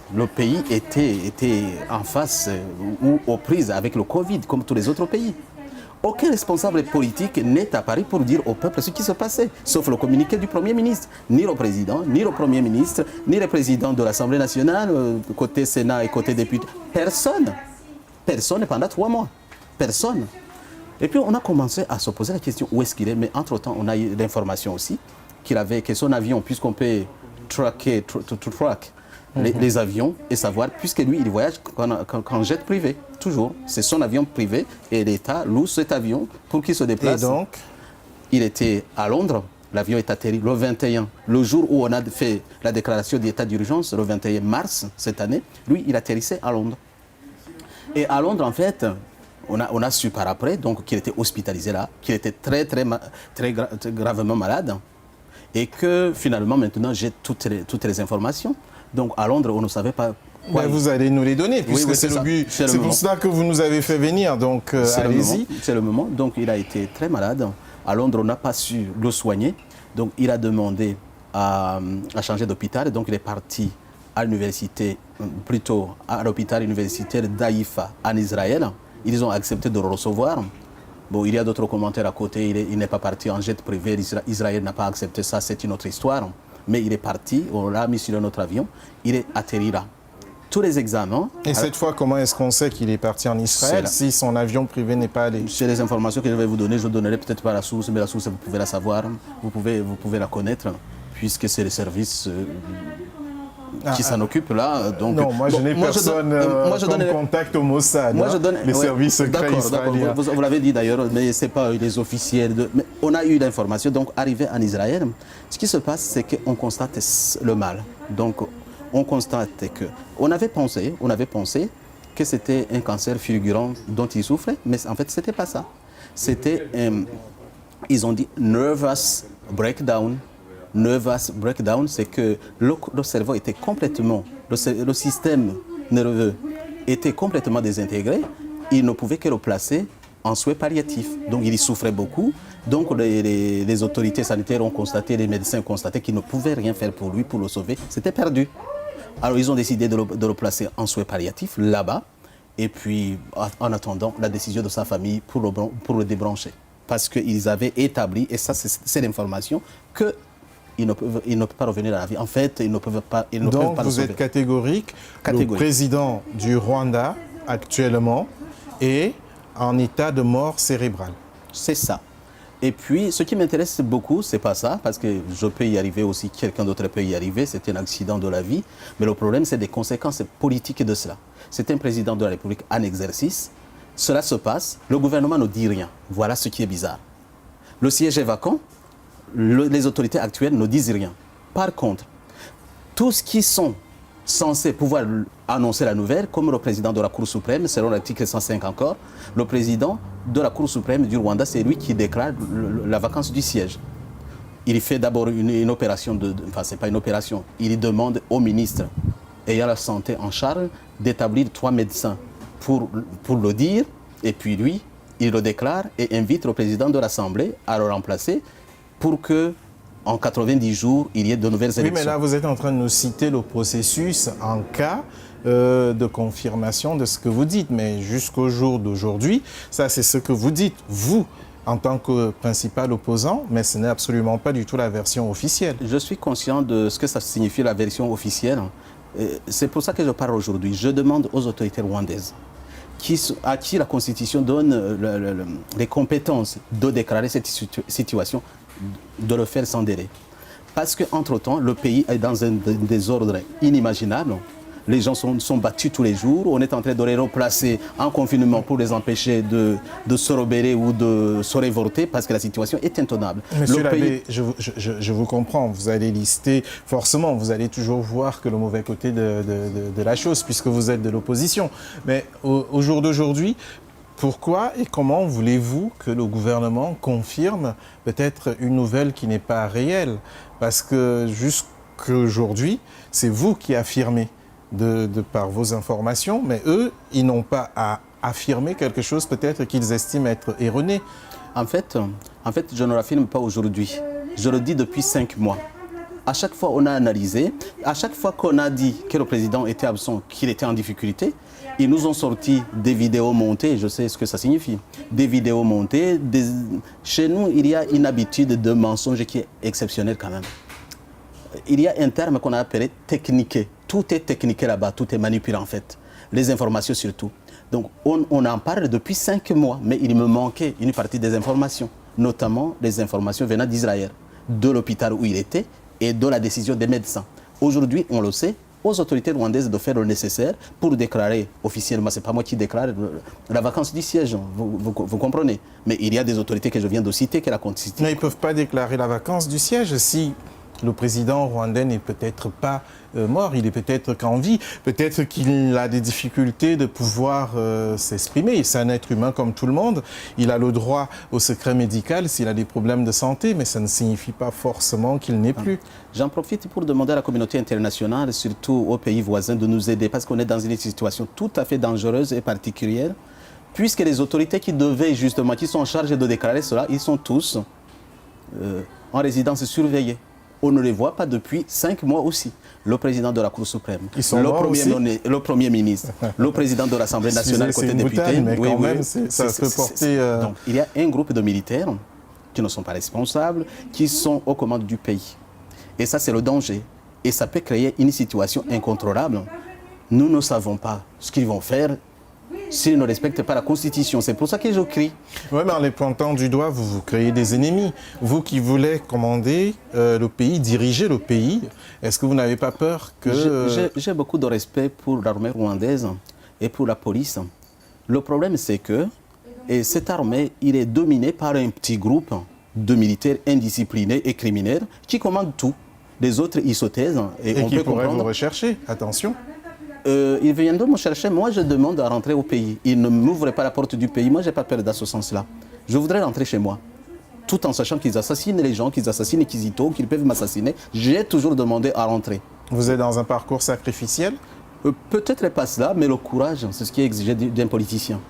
Speaker 2: était en face ou aux prises avec le Covid, comme tous les autres pays. Aucun responsable politique n'est apparu pour dire au peuple ce qui se passait, sauf le communiqué du Premier ministre. Ni le président, ni le Premier ministre, ni le président de l'Assemblée nationale, côté Sénat et côté député. Personne. Personne pendant 3 mois. Personne. Et puis on a commencé à se poser la question où est-ce qu'il est. Mais entre-temps, on a eu l'information aussi que son avion, puisqu'on peut track les avions et savoir, puisque lui, il voyage qu'en jet privé, toujours. C'est son avion privé et l'État loue cet avion pour qu'il se déplace.
Speaker 1: Et donc,
Speaker 2: il était à Londres, l'avion est atterri le 21, le jour où on a fait la déclaration d'état d'urgence, le 21 mars cette année, lui, il atterrissait à Londres. Et à Londres, en fait, on a su par après qu'il était hospitalisé là, qu'il était très gravement malade et que finalement, maintenant, j'ai toutes les informations. Donc à Londres, on ne savait pas quoi.
Speaker 1: Vous allez nous les donner, puisque c'est le but. C'est pour cela que vous nous avez fait venir, donc allez-y.
Speaker 2: C'est le moment. Donc il a été très malade. À Londres, on n'a pas su le soigner. Donc il a demandé à changer d'hôpital. Donc il est parti à l'université, plutôt à l'hôpital universitaire d'Haïfa en Israël. Ils ont accepté de le recevoir. Bon, il y a d'autres commentaires à côté. Il n'est pas parti en jet privé. Israël n'a pas accepté ça. C'est une autre histoire. Mais il est parti, on l'a mis sur notre avion, il est atterri là. Tous les examens...
Speaker 1: Et cette fois, comment est-ce qu'on sait qu'il est parti en Israël si son avion privé n'est pas allé?
Speaker 2: C'est les informations que je vais vous donner, je ne donnerai peut-être pas la source, mais la source, vous pouvez la savoir, vous pouvez la connaître, puisque c'est les services qui s'en occupent là. Donc,
Speaker 1: non, moi je n'ai personne comme contact au Mossad, les services secrets israéliens.
Speaker 2: Vous l'avez dit d'ailleurs, mais ce n'est pas les officiels. Mais on a eu l'information, donc arrivé en Israël, ce qui se passe, c'est qu'on constate le mal. Donc on constate qu'on avait pensé que c'était un cancer fulgurant dont il souffrait, mais en fait, ce n'était pas ça. C'était, ils ont dit, nervous breakdown. Nervous breakdown, c'est que le cerveau était complètement, le système nerveux était complètement désintégré. Il ne pouvait que le placer en soins palliatifs. Donc il y souffrait beaucoup. Donc les autorités sanitaires ont constaté, les médecins ont constaté qu'ils ne pouvaient rien faire pour lui, pour le sauver. C'était perdu. Alors ils ont décidé de le placer en soins palliatifs là-bas. Et puis en attendant la décision de sa famille pour le débrancher. Parce qu'ils avaient établi, et ça c'est l'information, que ils ne peuvent pas revenir à la vie. En fait, ils ne peuvent pas.
Speaker 1: Donc vous êtes catégorique. Le président du Rwanda actuellement est en état de mort cérébrale.
Speaker 2: C'est ça. Et puis, ce qui m'intéresse beaucoup, c'est pas ça, parce que je peux y arriver aussi, quelqu'un d'autre peut y arriver, c'est un accident de la vie. Mais le problème, c'est des conséquences politiques de cela. C'est un président de la République en exercice. Cela se passe, le gouvernement ne dit rien. Voilà ce qui est bizarre. Le siège est vacant. Les autorités actuelles ne disent rien. Par contre, tous ce qui sont censés pouvoir annoncer la nouvelle, comme le président de la Cour suprême, selon l'article 105 encore, le président de la Cour suprême du Rwanda, c'est lui qui déclare la vacance du siège. Il fait d'abord une opération, enfin c'est pas une opération, il demande au ministre ayant la santé en charge d'établir 3 médecins pour le dire, et puis lui, il le déclare et invite le président de l'Assemblée à le remplacer pour que, en 90 jours, il y ait de nouvelles élections.
Speaker 1: Oui, mais là, vous êtes en train de nous citer le processus en cas de confirmation de ce que vous dites. Mais jusqu'au jour d'aujourd'hui, ça, c'est ce que vous dites, vous, en tant que principal opposant, mais ce n'est absolument pas du tout la version officielle.
Speaker 2: Je suis conscient de ce que ça signifie, la version officielle. C'est pour ça que je parle aujourd'hui. Je demande aux autorités rwandaises, à qui la Constitution donne les compétences de déclarer cette situation, de le faire sans délai. Parce qu'entre-temps, le pays est dans un désordre inimaginable. Les gens sont battus tous les jours. On est en train de les replacer en confinement pour les empêcher de se rebeller ou de se révolter parce que la situation est intenable.
Speaker 1: Monsieur l'abbé, je vous comprends. Vous allez lister, forcément, vous allez toujours voir que le mauvais côté de la chose puisque vous êtes de l'opposition. Mais au jour d'aujourd'hui, pourquoi et comment voulez-vous que le gouvernement confirme peut-être une nouvelle qui n'est pas réelle? Parce que jusqu'aujourd'hui, c'est vous qui affirmez par vos informations, mais eux, ils n'ont pas à affirmer quelque chose peut-être qu'ils estiment être erroné.
Speaker 2: En fait, je ne l'affirme pas aujourd'hui. Je le dis depuis 5 mois. À chaque fois, on a analysé. À chaque fois qu'on a dit que le président était absent, qu'il était en difficulté, ils nous ont sorti des vidéos montées. Je sais ce que ça signifie. Des vidéos montées. Chez nous, il y a une habitude de mensonge qui est exceptionnelle quand même. Il y a un terme qu'on a appelé techniquer. Tout est techniqué là-bas. Tout est manipulé en fait. Les informations surtout. Donc, on en parle depuis 5 mois, mais il me manquait une partie des informations, notamment les informations venant d'Israël, de l'hôpital où il était et de la décision des médecins. Aujourd'hui, on le sait, aux autorités rwandaises de faire le nécessaire pour déclarer officiellement, ce n'est pas moi qui déclare la vacance du siège, vous comprenez. Mais il y a des autorités que je viens de citer, que la Constitution.
Speaker 1: Mais ils ne peuvent pas déclarer la vacance du siège si le président rwandais n'est peut-être pas mort, il est peut-être qu'en vie, peut-être qu'il a des difficultés de pouvoir s'exprimer. C'est un être humain comme tout le monde, il a le droit au secret médical s'il a des problèmes de santé, mais ça ne signifie pas forcément qu'il n'est plus.
Speaker 2: J'en profite pour demander à la communauté internationale, surtout aux pays voisins, de nous aider parce qu'on est dans une situation tout à fait dangereuse et particulière, puisque les autorités qui devaient justement, qui sont en charge de déclarer cela, ils sont tous en résidence surveillée. On ne les voit pas depuis 5 mois aussi. Le président de la Cour suprême, le Premier ministre, le président de l'Assemblée nationale côté député.
Speaker 1: Mais quand même, ça peut porter...
Speaker 2: Donc, il y a un groupe de militaires qui ne sont pas responsables, qui sont aux commandes du pays. Et ça, c'est le danger. Et ça peut créer une situation incontrôlable. Nous ne savons pas ce qu'ils vont faire s'ils ne respectent pas la Constitution. C'est pour ça que je crie.
Speaker 1: Oui, mais en les pointant du doigt, vous créez des ennemis. Vous qui voulez commander le pays, diriger le pays, est-ce que vous n'avez pas peur que...
Speaker 2: J'ai beaucoup de respect pour l'armée rwandaise et pour la police. Le problème, c'est que cette armée, il est dominée par un petit groupe de militaires indisciplinés et criminels qui commandent tout. Les autres, ils se taisent.
Speaker 1: Et qui pourraient vous rechercher, attention.
Speaker 2: Ils viennent de me chercher. Moi, je demande à rentrer au pays. Ils ne m'ouvrent pas la porte du pays. Moi, je n'ai pas peur dans ce sens-là. Je voudrais rentrer chez moi. Tout en sachant qu'ils assassinent les gens, qu'ils assassinent Kizito, qu'ils peuvent m'assassiner. J'ai toujours demandé à rentrer.
Speaker 1: Vous êtes dans un parcours sacrificiel ?
Speaker 2: Peut-être pas cela, mais le courage, c'est ce qui est exigé d'un politicien.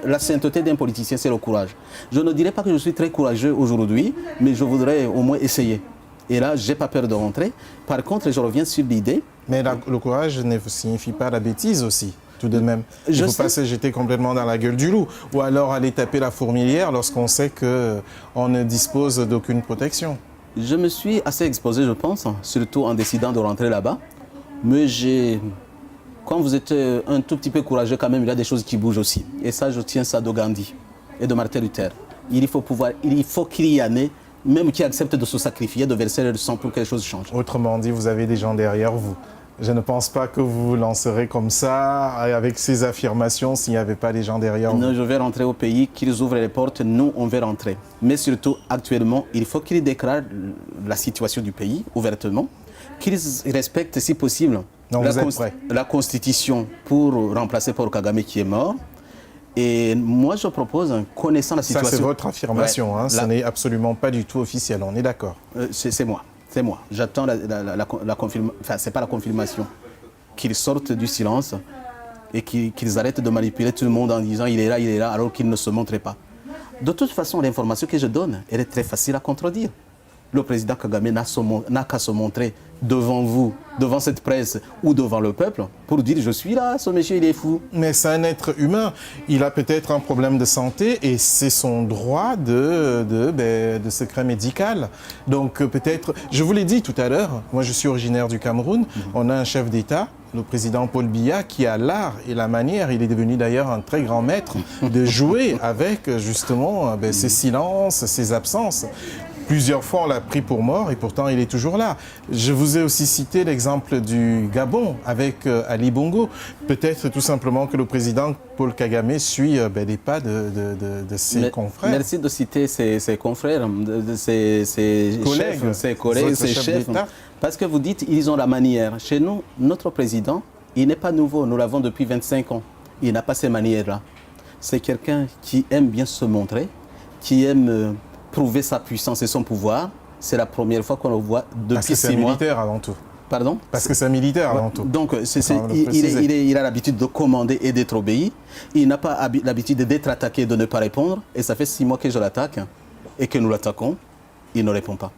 Speaker 2: La sainteté d'un politicien, c'est le courage. Je ne dirais pas que je suis très courageux aujourd'hui, mais je voudrais au moins essayer. Et là, je n'ai pas peur de rentrer. Par contre, je reviens sur l'idée.
Speaker 1: Mais le courage ne signifie pas la bêtise aussi, tout de même. Il ne faut pas se jeter complètement dans la gueule du loup. Ou alors aller taper la fourmilière lorsqu'on sait qu'on ne dispose d'aucune protection.
Speaker 2: Je me suis assez exposé, je pense, surtout en décidant de rentrer là-bas. Mais quand vous êtes un tout petit peu courageux, quand même, il y a des choses qui bougent aussi. Et ça, je tiens ça de Gandhi et de Martin Luther. Il faut qu'il y en ait, même qui acceptent de se sacrifier, de verser le sang pour que les choses changent.
Speaker 1: Autrement dit, vous avez des gens derrière vous. Je ne pense pas que vous vous lancerez comme ça, avec ces affirmations, s'il n'y avait pas des gens derrière vous.
Speaker 2: Non, je vais rentrer au pays, qu'ils ouvrent les portes, nous, on va rentrer. Mais surtout, actuellement, il faut qu'ils déclarent la situation du pays, ouvertement, qu'ils respectent, si possible, la Constitution pour remplacer Paul Kagame qui est mort. Et moi, je propose, connaissant la situation...
Speaker 1: Ça, c'est votre affirmation, ouais, ce n'est absolument pas du tout officiel, on est d'accord.
Speaker 2: C'est moi. C'est moi. J'attends la confirmation. Enfin, ce n'est pas la confirmation. Qu'ils sortent du silence et qu'ils arrêtent de manipuler tout le monde en disant il est là, alors qu'ils ne se montrent pas. De toute façon, l'information que je donne, elle est très facile à contredire. Le président Kagame n'a qu'à se montrer devant vous, devant cette presse ou devant le peuple pour dire je suis là, ce monsieur il est fou.
Speaker 1: Mais c'est un être humain, il a peut-être un problème de santé et c'est son droit de secret médical. Donc peut-être, je vous l'ai dit tout à l'heure, moi je suis originaire du Cameroun, on a un chef d'État, le président Paul Biya, qui a l'art et la manière, il est devenu d'ailleurs un très grand maître, de jouer avec justement ses silences, ses absences. Plusieurs fois, on l'a pris pour mort et pourtant, il est toujours là. Je vous ai aussi cité l'exemple du Gabon avec Ali Bongo. Peut-être tout simplement que le président Paul Kagame suit les pas de ses confrères.
Speaker 2: Merci de citer ses confrères, ses collègues, ses chefs. Parce que vous dites ils ont la manière. Chez nous, notre président, il n'est pas nouveau. Nous l'avons depuis 25 ans. Il n'a pas ces manières-là. C'est quelqu'un qui aime bien se montrer, qui aime... prouver sa puissance et son pouvoir. C'est la première fois qu'on le voit depuis 6 mois.
Speaker 1: Parce que c'est un militaire avant tout.
Speaker 2: Pardon?
Speaker 1: Parce que c'est un militaire avant tout.
Speaker 2: Donc,
Speaker 1: Il
Speaker 2: il a l'habitude de commander et d'être obéi. Il n'a pas l'habitude d'être attaqué et de ne pas répondre. Et ça fait 6 mois que je l'attaque et que nous l'attaquons. Il ne répond pas.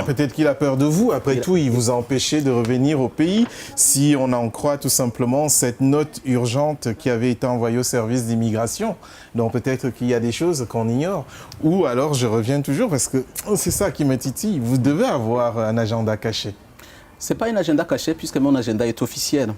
Speaker 1: Peut-être qu'il a peur de vous. Après tout, il vous a empêché de revenir au pays. Si on en croit tout simplement cette note urgente qui avait été envoyée au service d'immigration. Donc peut-être qu'il y a des choses qu'on ignore. Ou alors, je reviens toujours parce que c'est ça qui me titille. Vous devez avoir un agenda caché.
Speaker 2: Ce n'est pas un agenda caché puisque mon agenda est officiel.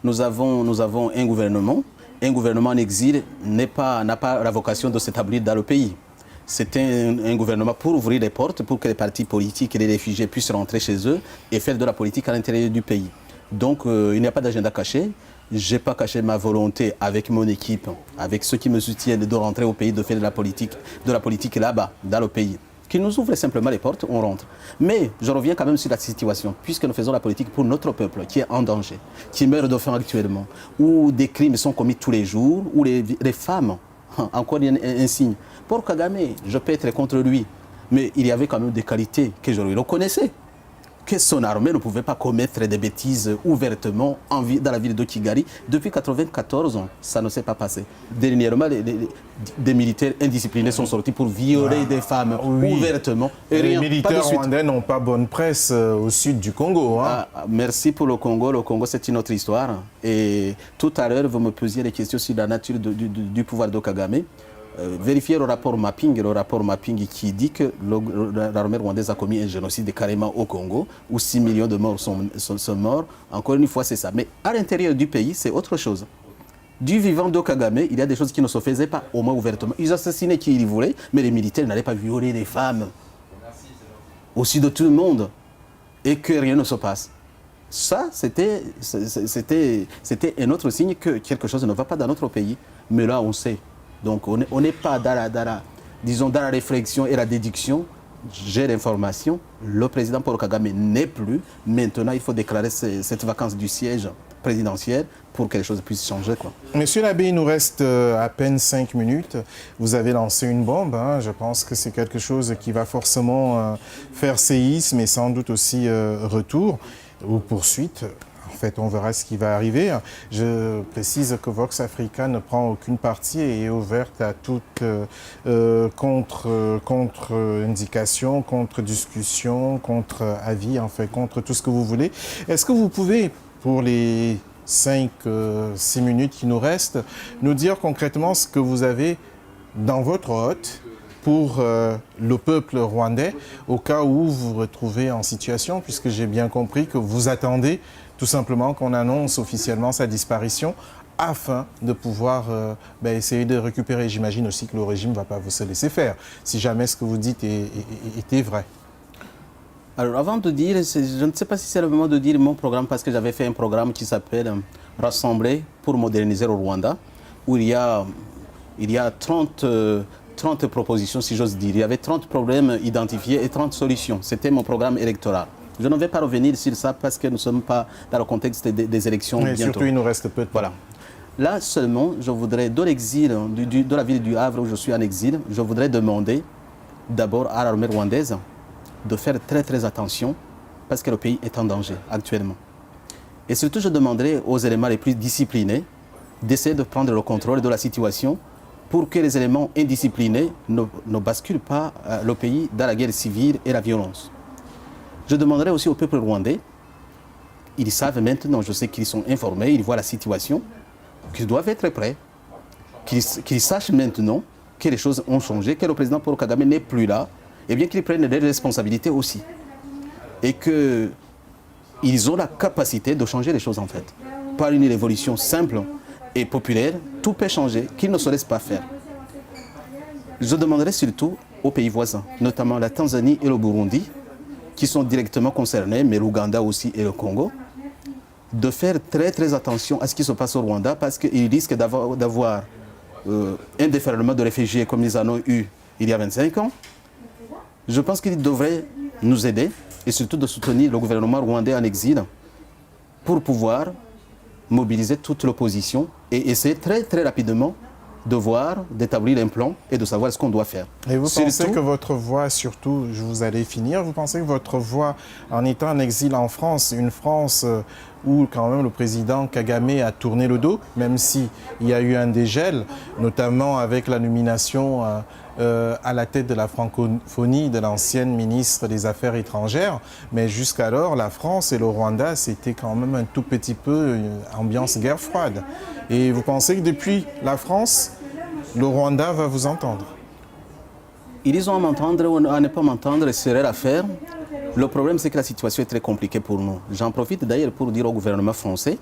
Speaker 2: Nous avons un gouvernement. Un gouvernement en exil n'a pas la vocation de s'établir dans le pays. C'est un gouvernement pour ouvrir les portes, pour que les partis politiques et les réfugiés puissent rentrer chez eux et faire de la politique à l'intérieur du pays. Donc, il n'y a pas d'agenda caché. Je n'ai pas caché ma volonté avec mon équipe, avec ceux qui me soutiennent de rentrer au pays, de faire de la politique là-bas, dans le pays. Qu'ils nous ouvrent simplement les portes, on rentre. Mais je reviens quand même sur la situation, puisque nous faisons la politique pour notre peuple qui est en danger, qui meurt de faim actuellement, où des crimes sont commis tous les jours, où les femmes, encore un signe. Pour Kagame, je peux être contre lui, mais il y avait quand même des qualités que je reconnaissais. Que son armée ne pouvait pas commettre des bêtises ouvertement dans la ville de Kigali. Depuis 1994, ça ne s'est pas passé. Dernièrement, des militaires indisciplinés sont sortis pour violer des femmes ouvertement.
Speaker 1: Et les militaires rwandais n'ont pas bonne presse au sud du Congo. Hein.
Speaker 2: Merci pour le Congo. Le Congo, c'est une autre histoire. Et tout à l'heure, vous me posiez des questions sur la nature du pouvoir de Kagame. Vérifier le rapport mapping qui dit que l'armée rwandaise a commis un génocide carrément au Congo, où 6 millions de morts sont morts. Encore une fois, c'est ça. Mais à l'intérieur du pays, c'est autre chose. Du vivant de Kagame, il y a des choses qui ne se faisaient pas, au moins ouvertement. Ils assassinaient qui ils voulaient, mais les militaires n'allaient pas violer les femmes. Aussi de tout le monde. Et que rien ne se passe. Ça, c'était un autre signe que quelque chose ne va pas dans notre pays. Mais là, on sait. Donc, on n'est pas dans la réflexion et la déduction. J'ai l'information. Le président Paul Kagame n'est plus. Maintenant, il faut déclarer cette vacance du siège présidentiel pour que les choses puissent changer, quoi.
Speaker 1: Monsieur l'abbé, il nous reste à peine 5 minutes. Vous avez lancé une bombe. Hein. Je pense que c'est quelque chose qui va forcément faire séisme et sans doute aussi retour ou poursuite. En fait, on verra ce qui va arriver. Je précise que Vox Africa ne prend aucune partie et est ouverte à toute contre-indication, contre-discussion, contre-avis, en fait, contre tout ce que vous voulez. Est-ce que vous pouvez, pour les 5-6 minutes qui nous restent, nous dire concrètement ce que vous avez dans votre hôte pour le peuple rwandais, au cas où vous vous retrouvez en situation, puisque j'ai bien compris que vous attendez tout simplement qu'on annonce officiellement sa disparition afin de pouvoir essayer de récupérer. J'imagine aussi que le régime ne va pas vous se laisser faire, si jamais ce que vous dites était vrai.
Speaker 2: Alors avant de dire, je ne sais pas si c'est le moment de dire mon programme, parce que j'avais fait un programme qui s'appelle Rassembler pour moderniser le Rwanda, où il y a 30 propositions, si j'ose dire. Il y avait 30 problèmes identifiés et 30 solutions. C'était mon programme électoral. Je ne vais pas revenir sur ça parce que nous ne sommes pas dans le contexte des élections
Speaker 1: mais
Speaker 2: bientôt.
Speaker 1: Surtout, il nous reste peu de temps.
Speaker 2: Voilà. Là seulement, je voudrais, de l'exil, de la ville du Havre où je suis en exil, je voudrais demander d'abord à l'armée rwandaise de faire très très attention parce que le pays est en danger actuellement. Et surtout, je demanderai aux éléments les plus disciplinés d'essayer de prendre le contrôle de la situation pour que les éléments indisciplinés ne basculent pas le pays dans la guerre civile et la violence. Je demanderai aussi au peuple rwandais, ils savent maintenant, je sais qu'ils sont informés, ils voient la situation, qu'ils doivent être prêts, qu'ils sachent maintenant que les choses ont changé, que le président Paul Kagame n'est plus là, et bien qu'ils prennent des responsabilités aussi. Et qu'ils ont la capacité de changer les choses en fait. Par une révolution simple et populaire, tout peut changer, qu'ils ne se laissent pas faire. Je demanderai surtout aux pays voisins, notamment la Tanzanie et le Burundi, qui sont directement concernés, mais l'Ouganda aussi et le Congo, de faire très très attention à ce qui se passe au Rwanda parce qu'ils risquent d'avoir un déferlement de réfugiés comme ils en ont eu il y a 25 ans. Je pense qu'ils devraient nous aider et surtout de soutenir le gouvernement rwandais en exil pour pouvoir mobiliser toute l'opposition et essayer très très rapidement devoir d'établir un plan et de savoir ce qu'on doit faire.
Speaker 1: Et vous pensez
Speaker 2: Surtout,
Speaker 1: que votre voix, surtout, vous allez finir, vous pensez que votre voix, en étant en exil en France, une France où quand même le président Kagame a tourné le dos, même s'il y a eu un dégel, notamment avec la nomination à la tête de la francophonie de l'ancienne ministre des Affaires étrangères, mais jusqu'alors, la France et le Rwanda, c'était quand même un tout petit peu une ambiance guerre froide. Et vous pensez que depuis la France, le Rwanda va vous entendre?
Speaker 2: ils ont à m'entendre ou à ne pas m'entendre, serait l'affaire. Le problème, c'est que la situation est très compliquée pour nous. J'en profite d'ailleurs pour dire au gouvernement français,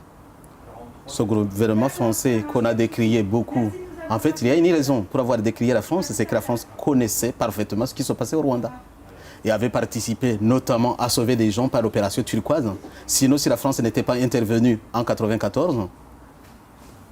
Speaker 2: ce gouvernement français qu'on a décrié beaucoup, en fait, il y a une raison pour avoir décrié la France, c'est que la France connaissait parfaitement ce qui se passait au Rwanda et avait participé notamment à sauver des gens par l'opération turquoise. Sinon, si la France n'était pas intervenue en 1994,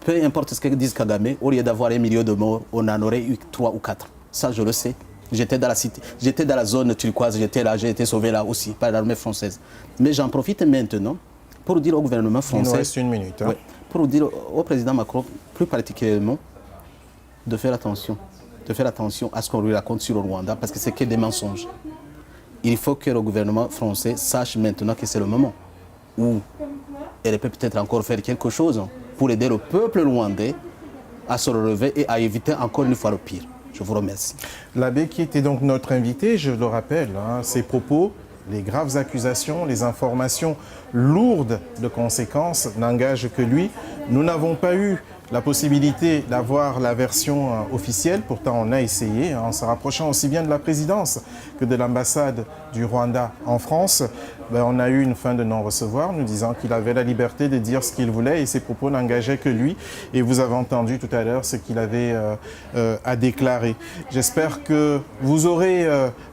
Speaker 2: peu importe ce que dise Kagame, au lieu d'avoir 1 million de morts, on en aurait eu 3 ou 4. Ça, je le sais. J'étais dans la cité, j'étais dans la zone turquoise, j'étais là, j'ai été sauvé là aussi par l'armée française. Mais j'en profite maintenant pour dire au gouvernement français...
Speaker 1: Il nous reste 1 minute. Hein.
Speaker 2: Ouais, pour dire au président Macron, plus particulièrement, de faire attention à ce qu'on lui raconte sur le Rwanda, parce que c'est que des mensonges. Il faut que le gouvernement français sache maintenant que c'est le moment où elle peut peut-être encore faire quelque chose pour aider le peuple rwandais à se relever et à éviter encore une fois le pire. Je vous remercie.
Speaker 1: L'abbé qui était donc notre invité, je le rappelle, hein, ses propos, les graves accusations, les informations lourdes de conséquences n'engagent que lui. Nous n'avons pas eu la possibilité d'avoir la version officielle, pourtant on a essayé, en se rapprochant aussi bien de la présidence que de l'ambassade du Rwanda en France. On a eu une fin de non-recevoir, nous disant qu'il avait la liberté de dire ce qu'il voulait et ses propos n'engageaient que lui. Et vous avez entendu tout à l'heure ce qu'il avait à déclarer. J'espère que vous aurez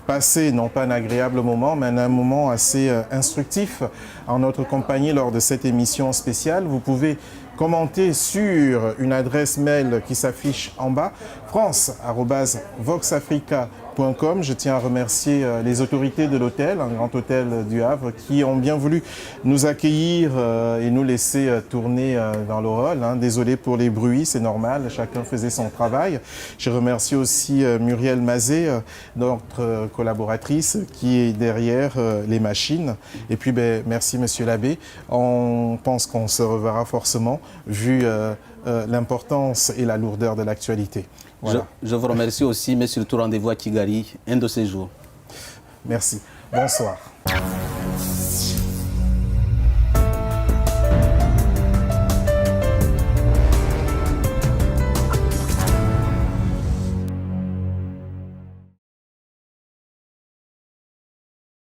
Speaker 1: passé, non pas un agréable moment, mais un moment assez instructif en notre compagnie lors de cette émission spéciale. Vous pouvez commenter sur une adresse mail qui s'affiche en bas, france@voxafrica.com. Je tiens à remercier les autorités de l'hôtel, un grand hôtel du Havre, qui ont bien voulu nous accueillir et nous laisser tourner dans le hall. Hein. Désolé pour les bruits, c'est normal, chacun faisait son travail. Je remercie aussi Muriel Mazet, notre collaboratrice, qui est derrière les machines. Et puis, merci Monsieur l'abbé. On pense qu'on se reverra forcément, vu l'importance et la lourdeur de l'actualité. Voilà.
Speaker 2: Je vous remercie aussi, mais surtout rendez-vous à Kigali, un de ces jours.
Speaker 1: Merci. Bonsoir.